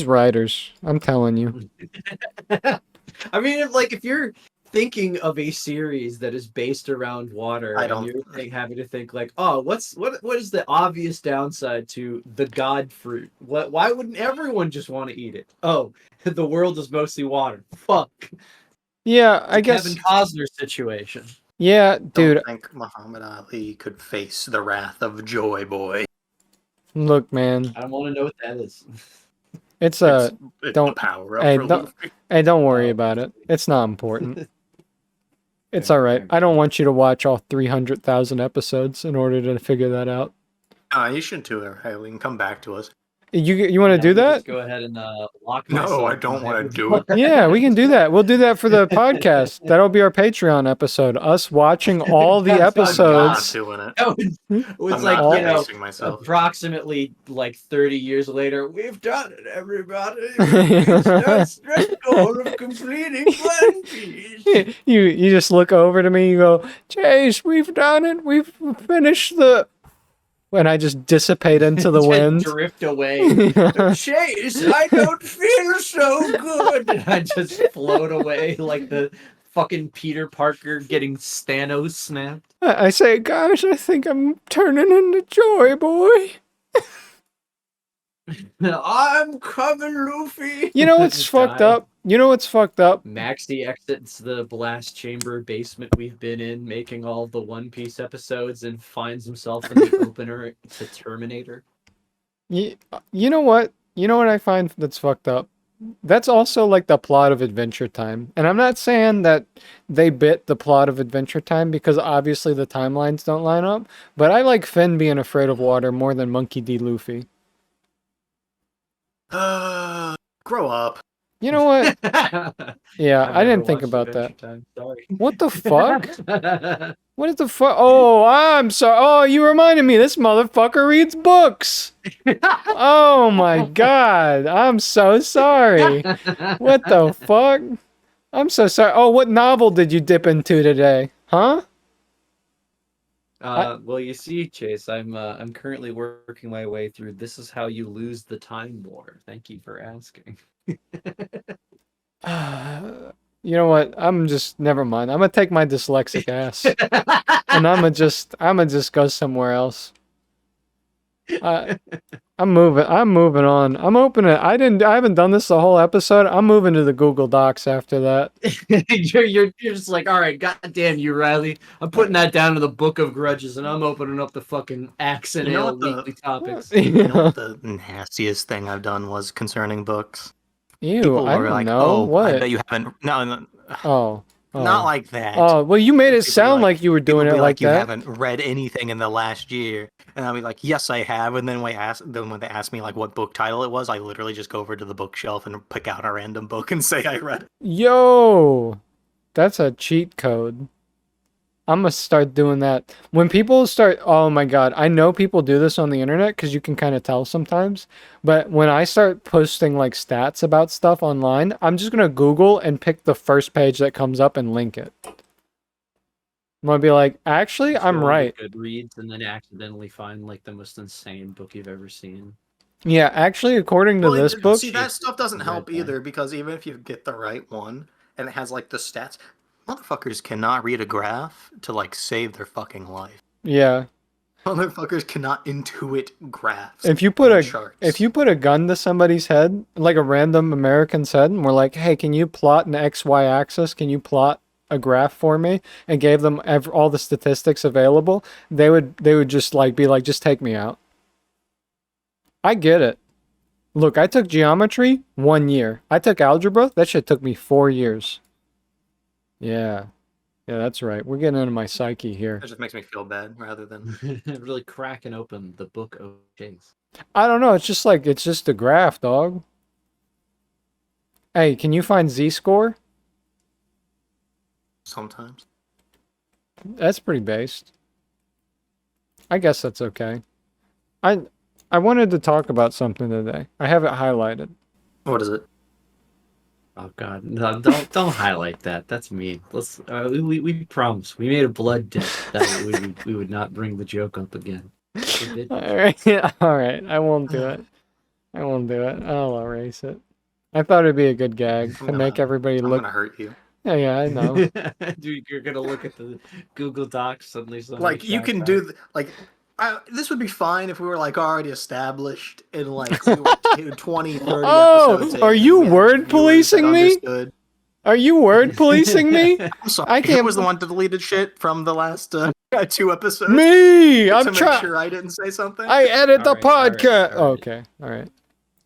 writers, I'm telling you. I mean, if you're thinking of a series that is based around water, and you're having to think like, oh, what is the obvious downside to the god fruit? Why wouldn't everyone just want to eat it? Oh, the world is mostly water. Fuck. Yeah, I guess. Kevin Costner situation. Yeah, dude. I think Muhammad Ali could face the wrath of Joy Boy. Look, man. I don't want to know what that is. It's don't power up. Hey, don't worry about it. It's not important. It's all right. I don't want you to watch all 300,000 episodes in order to figure that out. You shouldn't do it. Hey, we can come back to us. You want to do that? Just go ahead and lock myself. No, I don't want to do it. Yeah, we can do that. We'll do that for the podcast. That'll be our Patreon episode. Us watching all the episodes. I'm not doing it. It was I'm like, not you know, facing myself. approximately like 30 years later, we've done it, everybody. It's stretch goal of completing One Piece. You just look over to me, you go, Chase, we've done it. We've finished the... And I just dissipate into the wind. Drift away. Chase, I don't feel so good. And I just float away like the fucking Peter Parker getting Thanos snapped. I say, guys, I think I'm turning into Joy Boy. I'm coming, Luffy. You know what's fucked up? You know what's fucked up? Maxie exits the blast chamber basement we've been in, making all the One Piece episodes, and finds himself in the opener to Terminator. You know what? You know what I find that's fucked up? That's also like the plot of Adventure Time. And I'm not saying that they bit the plot of Adventure Time because obviously the timelines don't line up, but I like Finn being afraid of water more than Monkey D. Luffy. Grow up. You know what? Yeah, I didn't think watched about Adventure that. Time. Sorry. What the fuck? What is the fuck? Oh, I'm sorry. Oh, you reminded me. This motherfucker reads books. Oh my god. I'm so sorry. What the fuck? I'm so sorry. Oh, what novel did you dip into today? Huh? Well, you see, Chase, I'm currently working my way through This Is How You Lose the Time War. Thank you for asking. You know what? Never mind. I'm gonna take my dyslexic ass and I'm gonna just go somewhere else. I'm moving on. I'm opening. I haven't done this the whole episode. I'm moving to the Google Docs after that. you're just like, all right, goddamn you, Riley. I'm putting that down to the Book of Grudges, and I'm opening up the fucking AfAxe&Ale weekly topics. You know what the nastiest thing I've done was concerning books? Ew, People I were don't like, know. "Oh, What? I bet you haven't." No, Oh. not like that. Oh, well, you made it People sound like you were doing People it be like you that. haven't read anything in the last year, and I'll be like, yes, I have. And then when they ask me like what book title it was, I literally just go over to the bookshelf and pick out a random book and say I read it. Yo, that's a cheat code. I'm gonna start doing that. When people start, oh my God, I know people do this on the internet because you can kind of tell sometimes. But when I start posting like stats about stuff online, I'm just gonna Google and pick the first page that comes up and link it. I'm gonna be like, actually, Just I'm go onto right. Goodreads and then accidentally find like the most insane book you've ever seen. Yeah, actually, according to Well, this book, see, that stuff doesn't Read help that. either because even if you get the right one and it has like the stats, motherfuckers cannot read a graph to like save their fucking life. yeah, Motherfuckers cannot intuit graphs if you put and a charts. gun to somebody's head, like a random American's head, and we're like, hey, can you plot an XY axis? Can you plot a graph for me? And gave them all the statistics available, they would just like be like, just take me out. I get it. Look, I took geometry 1 year. I took algebra. That shit took me 4 years. Yeah. Yeah, that's right. We're getting into my psyche here. That just makes me feel bad rather than. Really cracking open the book of Chase. I don't know. It's just like, it's just a graph, dog. Hey, can you find Z-score? Sometimes. That's pretty based. I guess that's okay. I wanted to talk about something today. I have it highlighted. What is it? Oh God, no! Don't highlight that. That's mean. Let's. We promise. We made a blood debt that we would not bring the joke up again. All right. All right. I won't do it. I won't do it. I'll erase it. I thought it'd be a good gag to make everybody I'm look. gonna hurt you. Yeah, yeah, I know. Dude, you're gonna look at the Google Docs suddenly. Like you can do like. This would be fine if we were like already established in like we were 20, 30 Oh, episodes. are you word policing me? Understood. Are you word policing me? I'm sorry. I can't. Who was the one that deleted shit from the last 2 episodes? Me. I'm to make trying. sure I didn't say something. I edit the All right, podcast. all right. Okay. All right.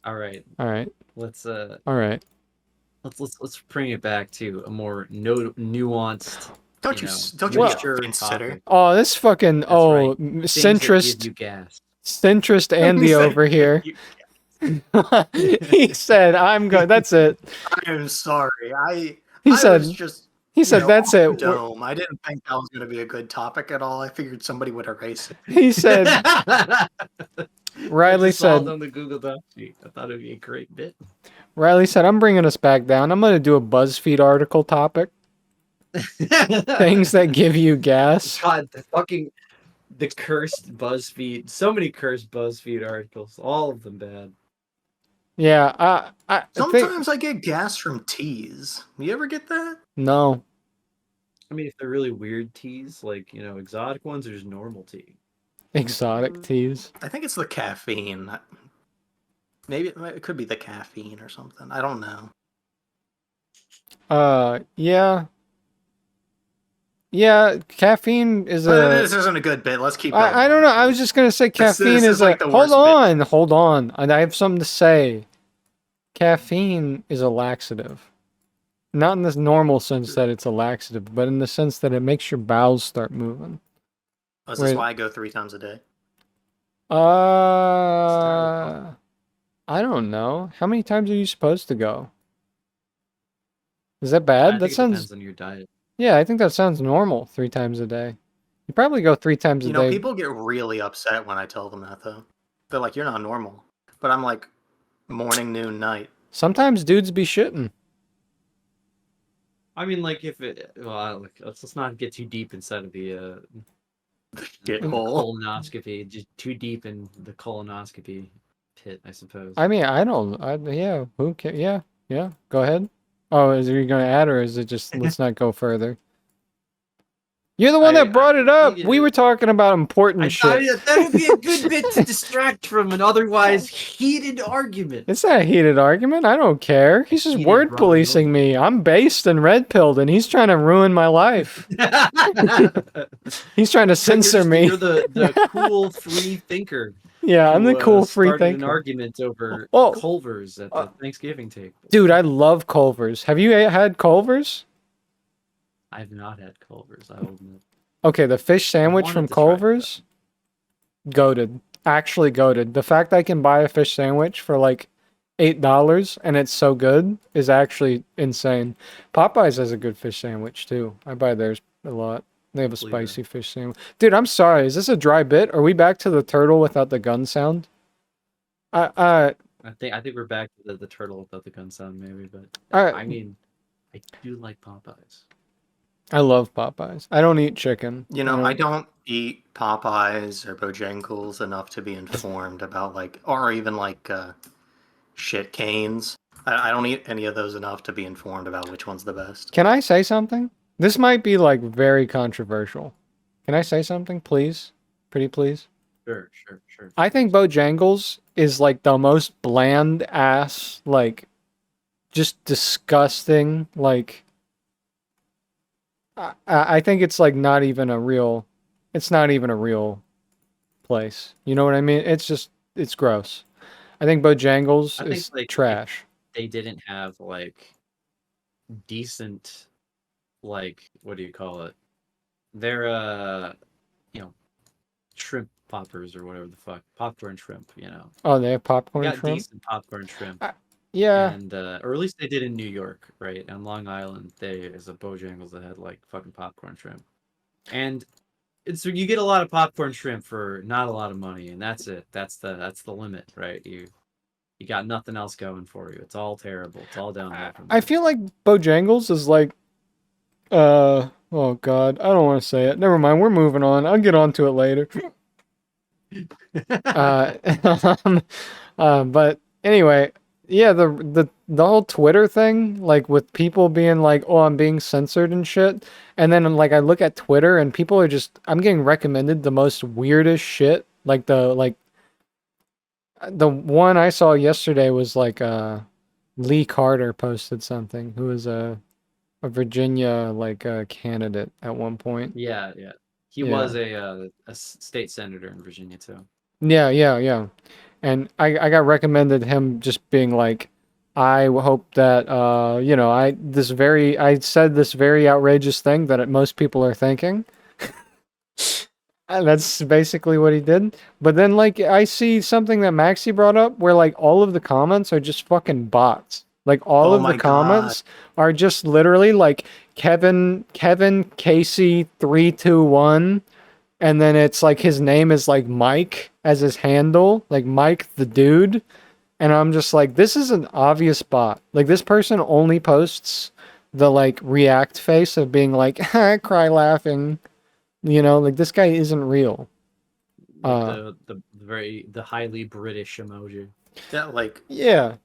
All right. All right. Let's All right. let's bring it back to a more nuanced. Don't you Well- consider? Oh, this fucking That's right. Things that give centrist, you gas. centrist Andy over here. He said, "I'm going." That's it. I'm sorry. I said- was just He said, "That's it." Dome. I didn't think that was going to be a good topic at all. I figured somebody would erase it. He said. Riley said. on the Google Doc sheet. I thought it'd be a great bit. Riley said, "I'm bringing us back down. I'm going to do a BuzzFeed article topic. Things that give you gas." God, the cursed BuzzFeed. So many cursed BuzzFeed articles. All of them bad. Yeah, I think Sometimes I get gas from teas. You ever get that? no. I mean, if they're really weird teas, like, exotic ones, or just normal tea. Exotic teas. I think it's the caffeine. Maybe it could be the caffeine or something. I don't know. Yeah. Yeah, caffeine is This isn't a good bit. Let's keep. I don't know. I was just gonna say caffeine is like a. the Hold worst bit. on, hold on. I have something to say. Caffeine is a laxative. Not in this normal sense that it's a laxative, but in the sense that it makes your bowels start moving. Oh, is this Wait. why I go 3 times a day? I don't know. How many times are you supposed to go? Is that I bad? think That it sounds. depends on your diet. Yeah, I think that sounds normal. 3 times a day. You probably go 3 times a day. People get really upset when I tell them that, though. They're like, "You're not normal," but I'm like, morning, noon, night. Sometimes dudes be shitting. I mean, like, let's not get too deep inside of the Shithole. colonoscopy. Just too deep in the colonoscopy pit, I suppose. I mean, I don't. Yeah, who cares? Yeah. Go ahead. Oh, is you gonna add, or is it just let's not go further? You're the one that brought it up. We were talking about important I thought shit. that would be a good bit to distract from an otherwise heated argument. It's not a heated argument. I don't care. He's just Heated word Ron policing me. I'm based and red pilled, and he's trying to ruin my life. He's trying to censor me. You're the cool free thinker. Yeah, I'm the who, cool free started an thinker. argument over Oh. Culver's at the Thanksgiving table. Dude, I love Culver's. Have you had Culver's? I've not had Culver's, I will admit. Okay, the fish sandwich wanted from to try Culver's, goated. Actually goated. The fact I can buy a fish sandwich for like $8 and it's so good is actually insane. Popeyes has a good fish sandwich too. I buy theirs a lot. They have a Believe it. spicy fish sandwich. Dude, I'm sorry. Is this a dry bit? Are we back to the turtle without the gun sound? I I think we're back to the turtle without the gun sound, maybe. But I I mean, I do like Popeyes. I love Popeyes. I don't eat chicken. You know, I don't eat Popeyes or Bojangles enough to be informed about like, or even like shit canes. I don't eat any of those enough to be informed about which one's the best. Can I say something? This might be like very controversial. Can I say something, please? Pretty please? Sure, sure, sure. I think Bojangles is like the most bland ass, like just disgusting. Like I think it's like not even a real. It's not even a real place. You know what I mean? It's gross. I think Bojangles I think is like trash. they didn't have like decent, like, what do you call it? They're you know, shrimp poppers or whatever the fuck, popcorn shrimp. Oh, they have They popcorn got shrimp. decent popcorn shrimp, Yeah, and or at least they did in New York, right? And Long Island, there's a Bojangles that had like fucking popcorn shrimp, and it's you get a lot of popcorn shrimp for not a lot of money, and that's it. That's the limit, right? You got nothing else going for you. It's all terrible. It's all downhill from I there. feel like Bojangles is like oh god, I don't want to say it. Never mind, we're moving on. I'll get onto it later. Uh, but anyway, yeah, the whole Twitter thing, like with people being like, "Oh, I'm being censored and shit," and then like I look at Twitter and people are just, I'm getting recommended the most weirdest shit. Like the one I saw yesterday was like Lee Carter posted something, who was a Virginia like candidate at one point. Yeah, yeah. He Yeah. was a state senator in Virginia too. Yeah. And I got recommended him just being like, I hope that I said this very outrageous thing that most people are thinking. And that's basically what he did. But then like I see something that Maxi brought up where like all of the comments are just fucking bots. Like all Oh of the my god. comments are just literally like Kevin Casey 321, and then it's like his name is like Mike as his handle, like Mike the dude. And I'm just like, this is an obvious bot. Like this person only posts the like react face of being like, cry laughing. Like this guy isn't real. Like Uh, the highly British emoji. Yeah, like yeah.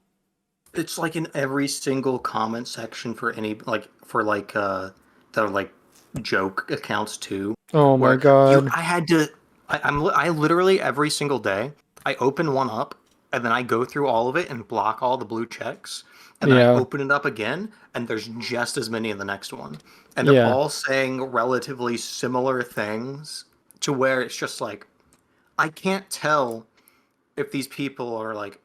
it's like in every single comment section for any like for like the like joke accounts too, Oh my where you god. I had to I literally every single day I open one up and then I go through all of it and block all the blue checks and then I Yeah. open it up again and there's just as many in the next one and they're Yeah. all saying relatively similar things to where it's just like I can't tell if these people are like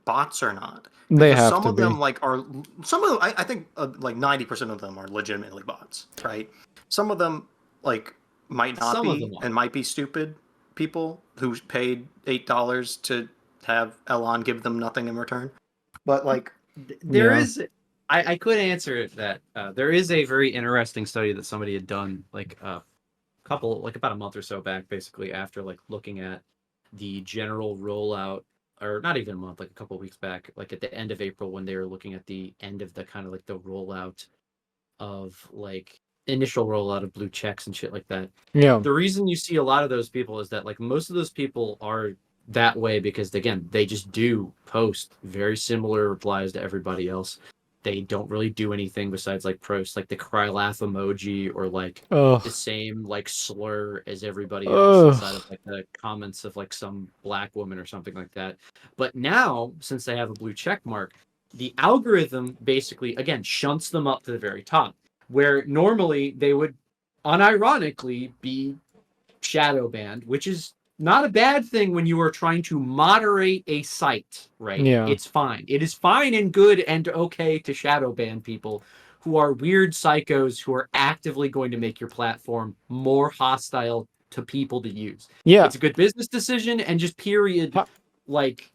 bots or not They because have some to of be. them like are some of them I think like 90% of them are legitimately bots, right? Some of them like might not Some of be them are. and might be stupid people who paid $8 to have Elon give them nothing in return, but like There Yeah. is. I could answer that. There is a very interesting study that somebody had done like like about a month or so back, basically after like looking at the general rollout, or not even a month, like a couple of weeks back, like at the end of April when they were looking at the end of the kind of like the rollout of like initial rollout of blue checks and shit like that. Yeah. The reason you see a lot of those people is that like most of those people are that way because again they just do post very similar replies to everybody else. They don't really do anything besides like post like the cry laugh emoji or like the Ugh. same like slur as everybody else inside of Ugh. like the comments of like some black woman or something like that. But now since they have a blue check mark, the algorithm basically again shunts them up to the very top where normally they would unironically be shadow banned, which is not a bad thing when you are trying to moderate a site, right? Yeah. It's fine. It is fine and good and okay to shadow ban people who are weird psychos who are actively going to make your platform more hostile to people to use. Yeah. It's a good business decision and just period, Ha- like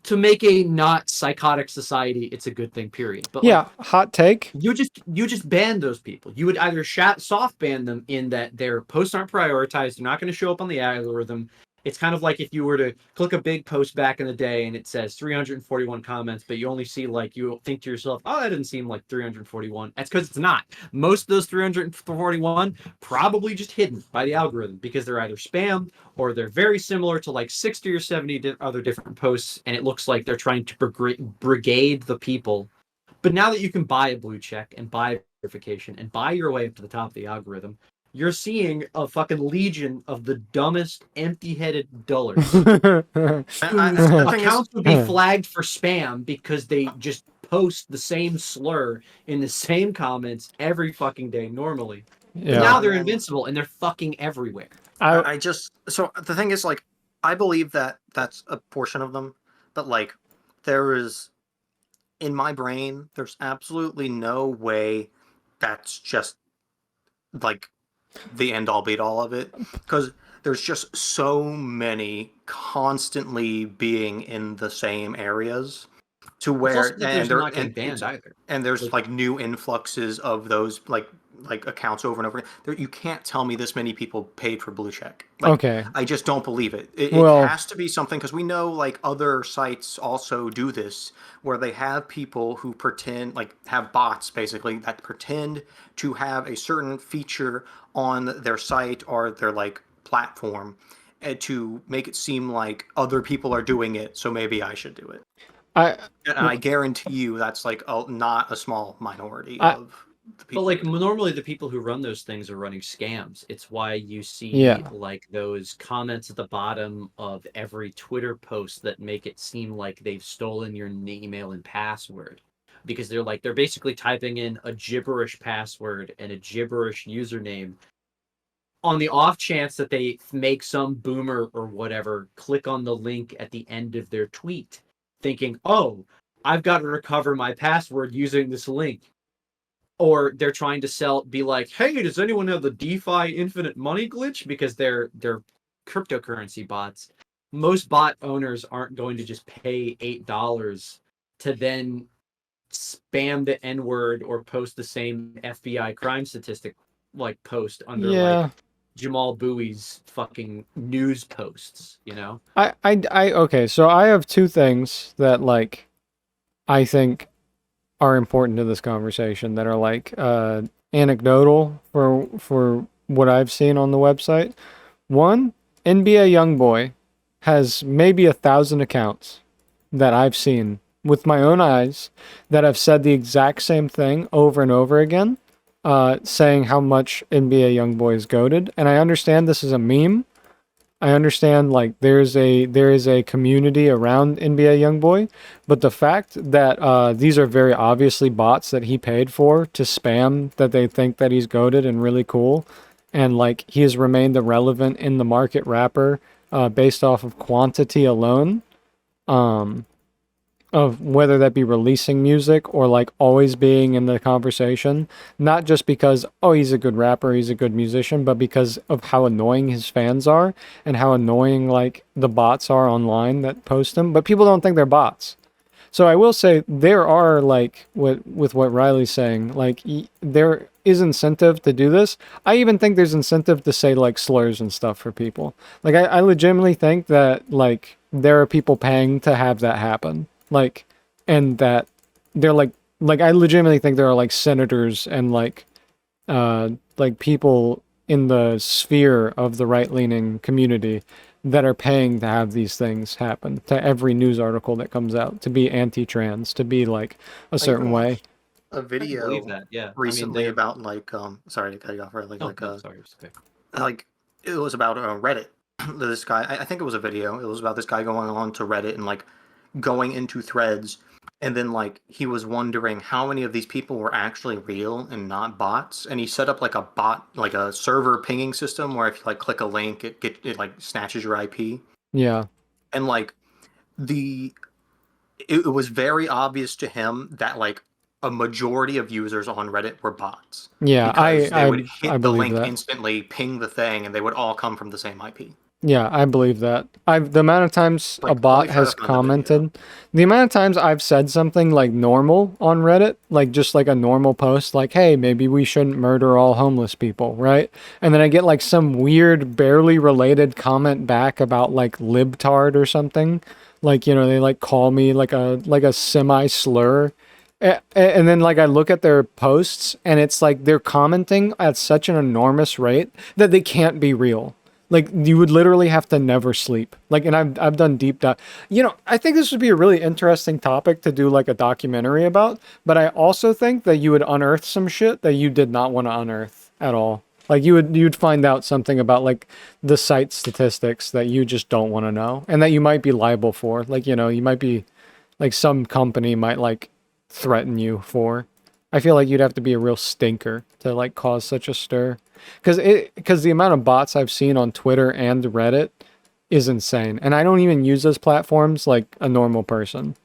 to make a not psychotic society, it's a good thing, period. But Yeah, hot take. you just ban those people. You would either soft ban them in that their posts aren't prioritized, they're not going to show up on the algorithm. It's kind of like if you were to click a big post back in the day and it says 341 comments, but you only see you think to yourself, oh, that didn't seem like 341. That's because it's not. Most of those 341 probably just hidden by the algorithm because they're either spam or they're very similar to 60 or 70 other different posts, and it looks like they're trying to brigade the people. But now that you can buy a blue check and buy verification and buy your way up to the top of the algorithm, you're seeing a fucking legion of the dumbest, empty-headed dullards whose accounts would be flagged for spam because they just post the same slur in the same comments every fucking day normally. Yeah. But now they're invincible and they're fucking everywhere. So the thing is, I believe that that's a portion of them, but there is, in my brain, there's absolutely no way that's just the end all be all of it, because there's just so many constantly being in the same areas to where and they're not getting banned either. And there's new influxes of those accounts over and over again. You can't tell me this many people paid for blue check. Okay. I just don't believe it. It has to be something, because we know other sites also do this, where they have people who pretend, have bots basically that pretend to have a certain feature on their site or their platform, and to make it seem like other people are doing it, so maybe I should do it. I guarantee you that's not a small minority of the people. But normally the people who run those things are running scams. It's why you see those comments at the bottom of every Twitter post that make it seem like they've stolen your email and password, because they're basically typing in a gibberish password and a gibberish username on the off chance that they make some boomer or whatever click on the link at the end of their tweet, thinking, oh, I've got to recover my password using this link. Or they're trying to be like, hey, does anyone have the DeFi infinite money glitch? Because they're cryptocurrency bots. Most bot owners aren't going to just pay $8 to then spam the N-word or post the same FBI crime statistic post under Jamal Bowie's fucking news posts, Okay, so I have two things that I think are important to this conversation that are anecdotal for what I've seen on the website. One, NBA YoungBoy has maybe 1,000 accounts that I've seen with my own eyes that have said the exact same thing over and over again, saying how much NBA YoungBoy is goated. And I understand this is a meme. I understand there is a community around NBA YoungBoy, but the fact that these are very obviously bots that he paid for to spam, that they think that he's goated and really cool, and he has remained a relevant in the market rapper based off of quantity alone, of whether that be releasing music or always being in the conversation, not just because, oh, he's a good rapper, he's a good musician, but because of how annoying his fans are and how annoying the bots are online that post him. But people don't think they're bots. So I will say there are with what Riley's saying, there is incentive to do this. I even think there's incentive to say slurs and stuff for people. I legitimately think that there are people paying to have that happen. And that they're I legitimately think there are senators and people in the sphere of the right-leaning community that are paying to have these things happen to every news article that comes out, to be anti-trans, to be a certain way. A video recently about sorry to cut you off, right? It was about Reddit. This guy, I think it was a video. It was about this guy going on to Reddit and going into threads, and then he was wondering how many of these people were actually real and not bots, and he set up a bot, a server pinging system where if you click a link, it snatches your IP. Yeah. And it was very obvious to him that a majority of users on Reddit were bots. Yeah, they would hit I the believe link that. instantly, ping the thing, and they would all come from the same IP. Yeah, I believe that. The amount of times a Like, let me bot try to has find the video. commented, the amount of times I've said something like normal on Reddit, like just like a normal post, like, hey, maybe we shouldn't murder all homeless people, right? And then I get like some weird, barely related comment back about like libtard or something. Like, they like call me like a semi slur. And then like I look at their posts and it's like they're commenting at such an enormous rate that they can't be real. Like you would literally have to never sleep. Like, and I've done deep dive. I think this would be a really interesting topic to do like a documentary about. But I also think that you would unearth some shit that you did not want to unearth at all. Like you'd find out something about like the site statistics that you just don't want to know, and that you might be liable for. Like you might be like some company might like threaten you for. I feel like you'd have to be a real stinker to like cause such a stir. Because the amount of bots I've seen on Twitter and Reddit is insane. And I don't even use those platforms like a normal person.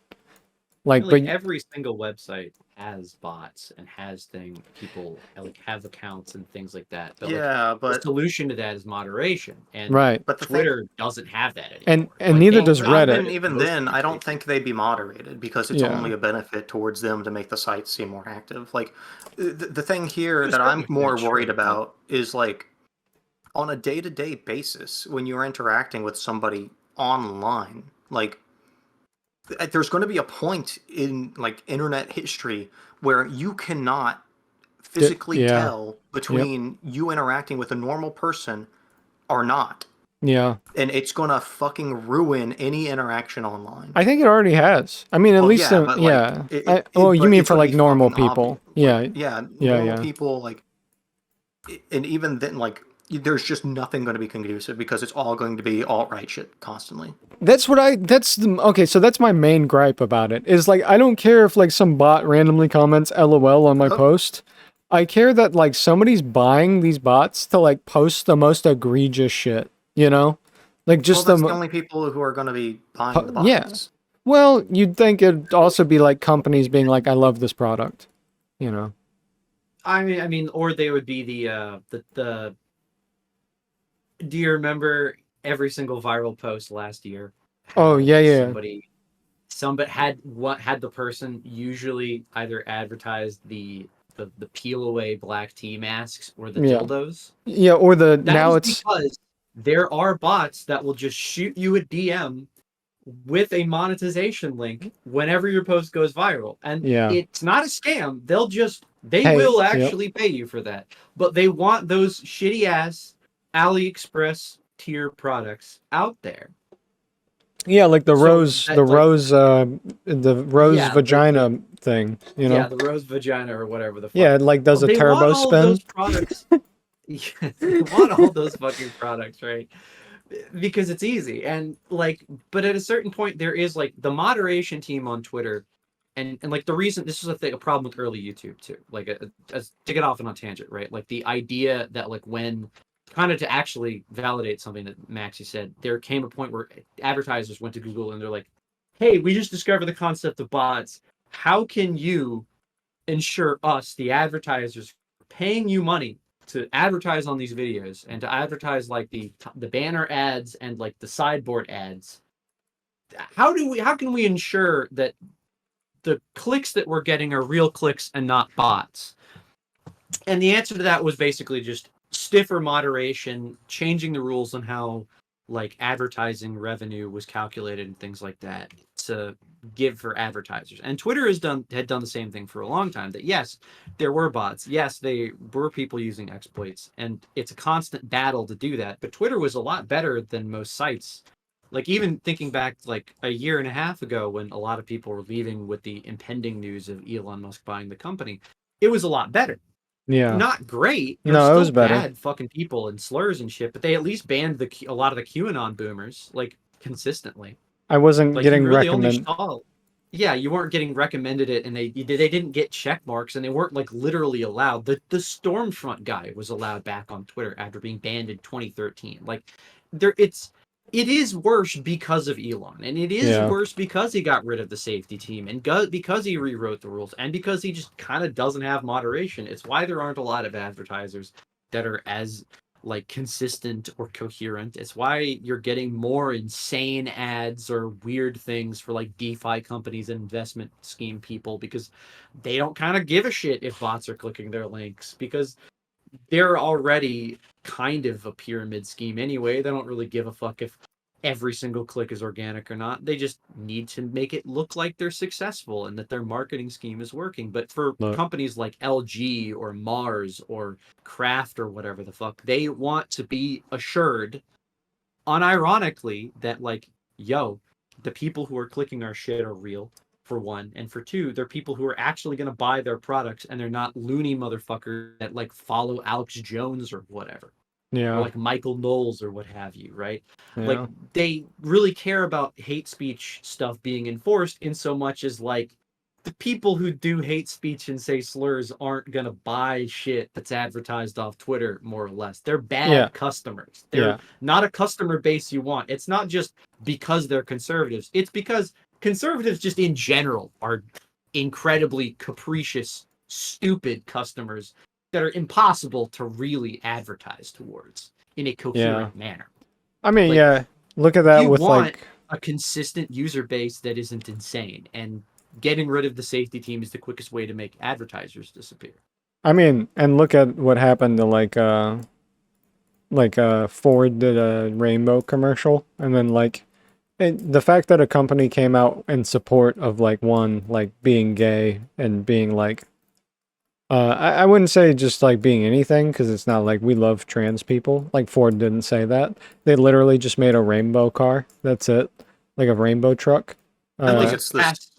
Like, but Really, every single website has bots and has people like have accounts and things like that. But like Yeah, the but solution to that is moderation, and right. but the thing, Twitter doesn't have that And anymore. and Like neither they well, does but got Reddit. rid even of even most then, news I don't stations. think they'd be moderated because it's Yeah. only a benefit towards them to make the site seem more active. Like the thing To here a that certain I'm more extent, worried sure, but about is like on a day-to-day basis when you're interacting with somebody online, like there's going to be a point in like internet history where you cannot physically Yeah. tell Yep. between you interacting with a normal person or not. Yeah. And it's going to fucking ruin any interaction online. I think it already has. I mean, at Well, least yeah, but like yeah. Oh, you but mean it's for going to like be normal fucking people? obvious. Like, Yeah. yeah, Yeah. normal Yeah. people, like, and even then, like, there's just nothing going to be conducive because it's all going to be alt-right shit constantly. Okay, so that's my main gripe about it. Is like I don't care if like some bot randomly comments LOL on my Oh, post. I care that like somebody's buying these bots to like post the most egregious shit, you know? Like well, just that's the only people who are going to be buying the yeah. bots. Well, you'd think it'd also be like companies being like I love this product, you know. or they would be the. Do you remember every single viral post last year Oh, had yeah, yeah. somebody had the person usually either advertised the peel away black tea masks or the Yeah. dildos? Yeah, or the That now is it's because there are bots that will just shoot you a DM with a monetization link whenever your post goes viral. And yeah. it's not a scam. They Hey, will yep. actually pay you for that. But they want those shitty ass AliExpress tier products out there. Yeah, like So that like the rose yeah, vagina thing, you know? the rose vagina or whatever the Yeah, fuck. it like does a They want turbo all of those spin. products. Yeah, they want all those fucking products, right? Because it's easy and like but at a certain point there is like the moderation team on Twitter and like the reason this is a problem with early YouTube too, like as to get off on a tangent, right? Like the idea that like when kind of to actually validate something that Maxie said, there came a point where advertisers went to Google and they're like, hey, we just discovered the concept of bots. How can you ensure us, the advertisers, paying you money to advertise on these videos and to advertise like the banner ads and like the sideboard ads? How can we ensure that the clicks that we're getting are real clicks and not bots? And the answer to that was basically just stiffer moderation, changing the rules on how like advertising revenue was calculated and things like that to give for advertisers. And Twitter had done the same thing for a long time. That yes, there were bots. Yes, they were people using exploits, and it's a constant battle to do that. But Twitter was a lot better than most sites. Like even thinking back like a year and a half ago when a lot of people were leaving with the impending news of Elon Musk buying the company, it was a lot better. Yeah. Not great. There's No, it was still better. bad fucking people and slurs and shit, but they at least banned a lot of the QAnon boomers like consistently. I wasn't Like you getting really only recommend. saw, yeah, you weren't getting recommended it, and they didn't get check marks, and they weren't like literally allowed. The Stormfront guy was allowed back on Twitter after being banned in 2013. Like it is worse because of Elon, and it is Yeah. worse because he got rid of the safety team and because he rewrote the rules and because he just kind of doesn't have moderation. It's why there aren't a lot of advertisers that are as like consistent or coherent. It's why you're getting more insane ads or weird things for like DeFi companies and investment scheme people, because they don't kind of give a shit if bots are clicking their links, because they're already kind of a pyramid scheme anyway. They don't really give a fuck if every single click is organic or not. They just need to make it look like they're successful and that their marketing scheme is working. But for Look. companies like LG or Mars or Kraft or whatever the fuck, they want to be assured, unironically, that like, yo, the people who are clicking our shit are real, for one, and for two, they're people who are actually going to buy their products, and they're not loony motherfuckers that like follow Alex Jones or whatever, or Yeah. like Michael Knowles or what have you, right? Like Yeah. they really care about hate speech stuff being enforced, in so much as like the people who do hate speech and say slurs aren't gonna buy shit that's advertised off Twitter, more or less. They're bad Yeah. customers. Yeah. They're not a customer base you want. It's not just because they're conservatives. It's because conservatives just in general are incredibly capricious, stupid customers that are impossible to really advertise towards in a coherent manner. I mean, Like, yeah. Look at that you with want like a consistent user base that isn't insane, and getting rid of the safety team is the quickest way to make advertisers disappear. I mean, and look at what happened to Ford did a rainbow commercial, and then the fact that a company came out in support of like one like being gay and being like I wouldn't say just like being anything, because it's not like we love trans people. Like Ford didn't say that. They literally just made a rainbow car. That's it. Like a rainbow truck. I think Most it's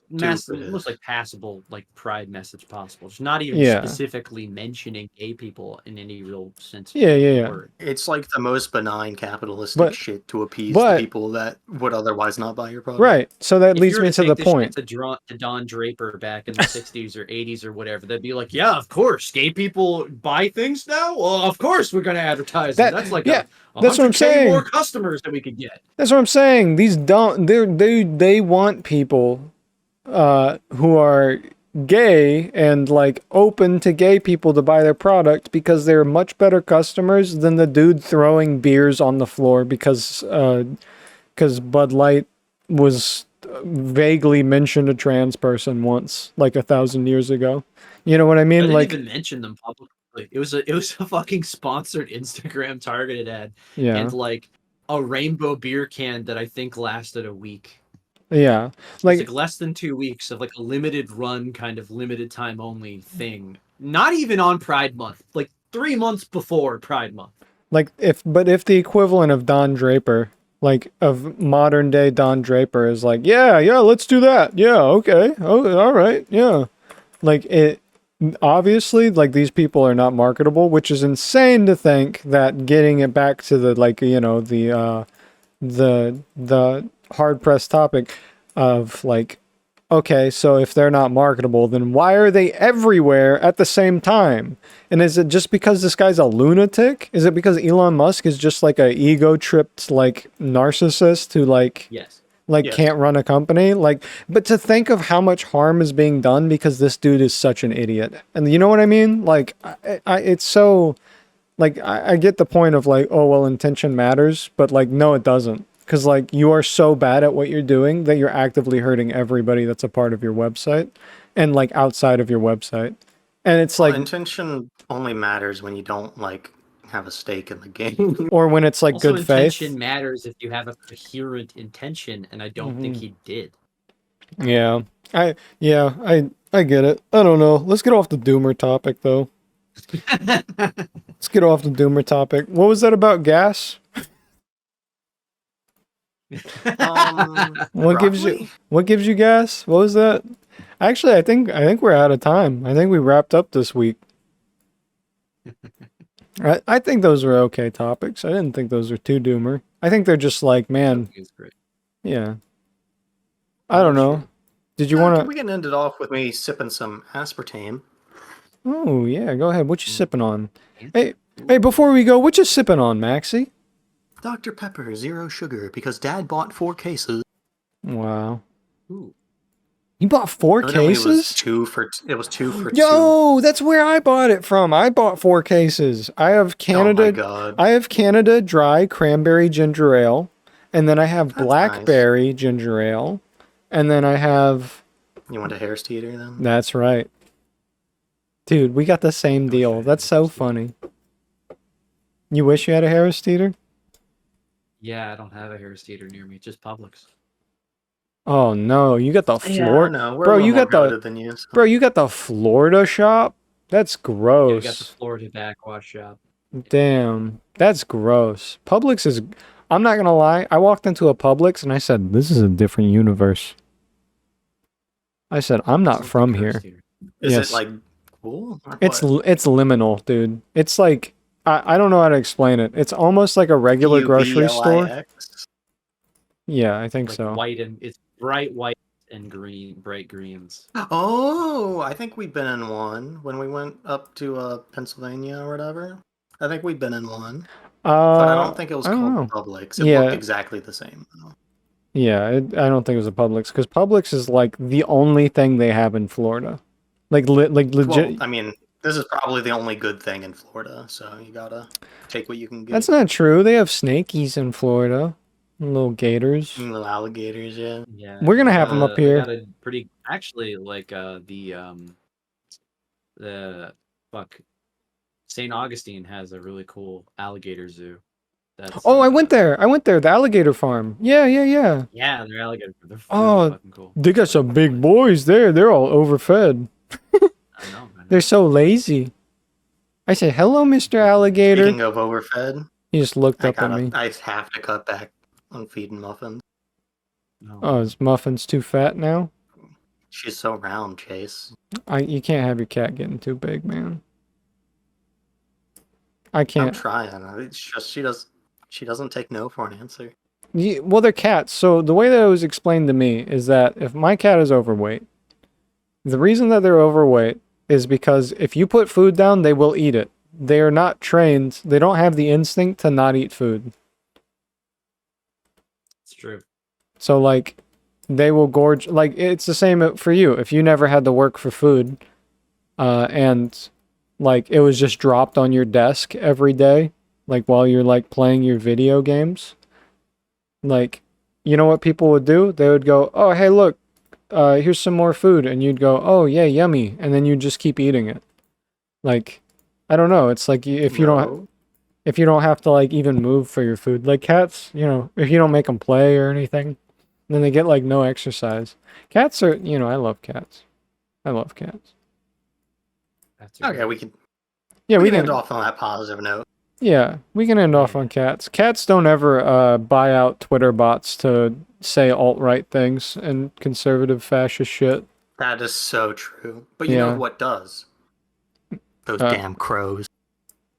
this stupid. most like passable, like pride message possible. Just not even Yeah. specifically mentioning gay people in any real sense Yeah, of yeah, the yeah. word. It's like the most benign capitalistic But- shit to appease but- the people that would otherwise not buy your product. Right. So that If leads you were me to the take this shit point. to Don Draper back in the 60s or 80s or whatever, they'd be like, yeah, of course, gay people buy things now? Well, of course we're going to advertise them. That's like yeah, a that's what I'm 100K saying. more customers that we could get. That's what I'm saying. These they want people who are gay and like open to gay people to buy their product, because they're much better customers than the dude throwing beers on the floor because Bud Light was vaguely mentioned a trans person once, like 1,000 years ago. You know what I I mean? didn't Like, even mention them publicly. It was a fucking sponsored Instagram targeted ad, yeah, and like a rainbow beer can that I think lasted a week. yeah, It's like, like less than 2 weeks of like a limited run, kind of limited time only thing. Not even on Pride Month, like 3 months before Pride Month. if the equivalent of Don Draper, like of modern day Don Draper, is like, yeah, let's do that. Yeah, okay, oh, all right, yeah, like it. Obviously, like these people are not marketable, which is insane to think that getting it back to the like the hard pressed topic of like, okay, so if they're not marketable, then why are they everywhere at the same time? And is it just because this guy's a lunatic? Is it because Elon Musk is just like a ego tripped like narcissist who like Yes. Yes. can't run a company? Like, but to think of how much harm is being done because this dude is such an idiot. And you know what I mean? Like, it's so like I get the point of like, oh well, intention matters, but like no, it doesn't. Because like you are so bad at what you're doing that you're actively hurting everybody that's a part of your website and like outside of your website. And it's like, Intention only matters when you don't like have a stake in the game. or when it's like Also, good faith. intention matters if you have a coherent intention, and I don't think he did. Yeah, I get it. I don't know. Let's get off the doomer topic though. Let's get off the doomer topic. What was that about gas? What gives you gas? What was that? Actually, I think we're out of time. I think we wrapped up this week. I think those were okay topics. I didn't think those were too doomer. I think they're just like, man, It's great. yeah. I don't know. Did you want We can end it off with me sipping some aspartame. Oh, yeah, go ahead. What you sipping on? Hey, before we go, what you sipping on, Maxie? Dr. Pepper, 0 sugar, because Dad bought 4 cases. Wow. Ooh. You bought 4 Evidently, it was cases? 2 for 2. Yo, that's where I bought it from. I bought 4 cases. I have Oh my Canada. god. I have Canada dry cranberry ginger ale, and then I have That's blackberry ginger ale, and then I have. You want a hair steater then? That's right, dude. We got the same I wish I deal. had That's a so Harris Teeter. funny. You wish you had a Harris Teeter? Yeah, I don't have a Harris Teeter near me, just Publix. Oh no, you got the Yeah, I Florida. know. We're Bro, a little you more got the goated than you. So. bro, you got the Florida shop. That's Yeah, we got the gross. Florida backwash shop. Damn, that's gross. Publix is. I'm not gonna lie. I walked into a Publix and I said, "This is a different universe." I said, "I'm not It's from like Harris here." Teeter. Is Yes. it like cool? Or It's what? it's liminal, dude. It's like I don't know how to explain it. It's almost like a regular grocery store. PUBLIX? Yeah, I think Like so. white and it's bright white and green, bright greens. Oh, I think we've been in one when we went up to Pennsylvania or whatever. I think we've been in one, but I don't think it was I don't called know. Publix. It Yeah. looked exactly the same. Though. Yeah, I don't think it was a Publix because Publix is like the only thing they have in Florida. Like legit. Well, I mean, this is probably the only good thing in Florida, so you gotta take what you can get. That's not true. They have snakies in Florida. Little gators. Little alligators, yeah. Yeah, We're gonna they have 'em got up a- here. They got a pretty actually like the fuck St. Augustine has a really cool alligator zoo. That's Oh, I went there. The alligator farm. Yeah. Yeah, they're alligator. They're Oh, really fucking cool. They got some big boys there. They're all overfed. I know. They're so lazy. I said, "Hello, Mr. Alligator." Speaking of overfed, He just looked up at me. I have to cut back on feeding muffins. No. Oh, is Muffin's too fat now? She's so round, Chase. You can't have your cat getting too big, man. I I'm can't. trying. It's just she doesn't take no for an answer. Well, they're cats. So the way that it was explained to me is that if my cat is overweight, the reason that they're overweight is because if you put food down, they will eat it. They are not trained. They don't have the instinct to not eat food. It's true. So like, they will gorge. Like it's the same for you. If you never had to work for food, and like it was just dropped on your desk every day, like while you're like playing your video games, like, you know what people would do? They would go, "Oh, hey, look, here's some more food," and you'd go, "Oh, yeah, yummy," and then you'd just keep eating it. Like, I don't know. It's like if you don't have to like even move for your food, like cats, if you don't make them play or anything, then they get like no exercise. Cats are, I love cats. I love cats. That's Okay, we can We end can. off on that positive note. Yeah, we can end off on cats. Cats don't ever buy out Twitter bots to say alt-right things and conservative fascist shit. That is so true. But you know what does? Those damn crows.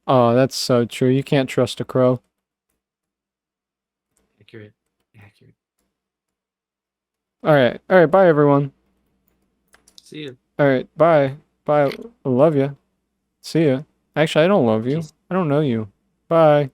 Oh, that's so true. You can't trust a crow. Accurate. All right, bye everyone. See you. All right, bye. I love you. See ya. Actually, I don't love you. I don't know you. Bye.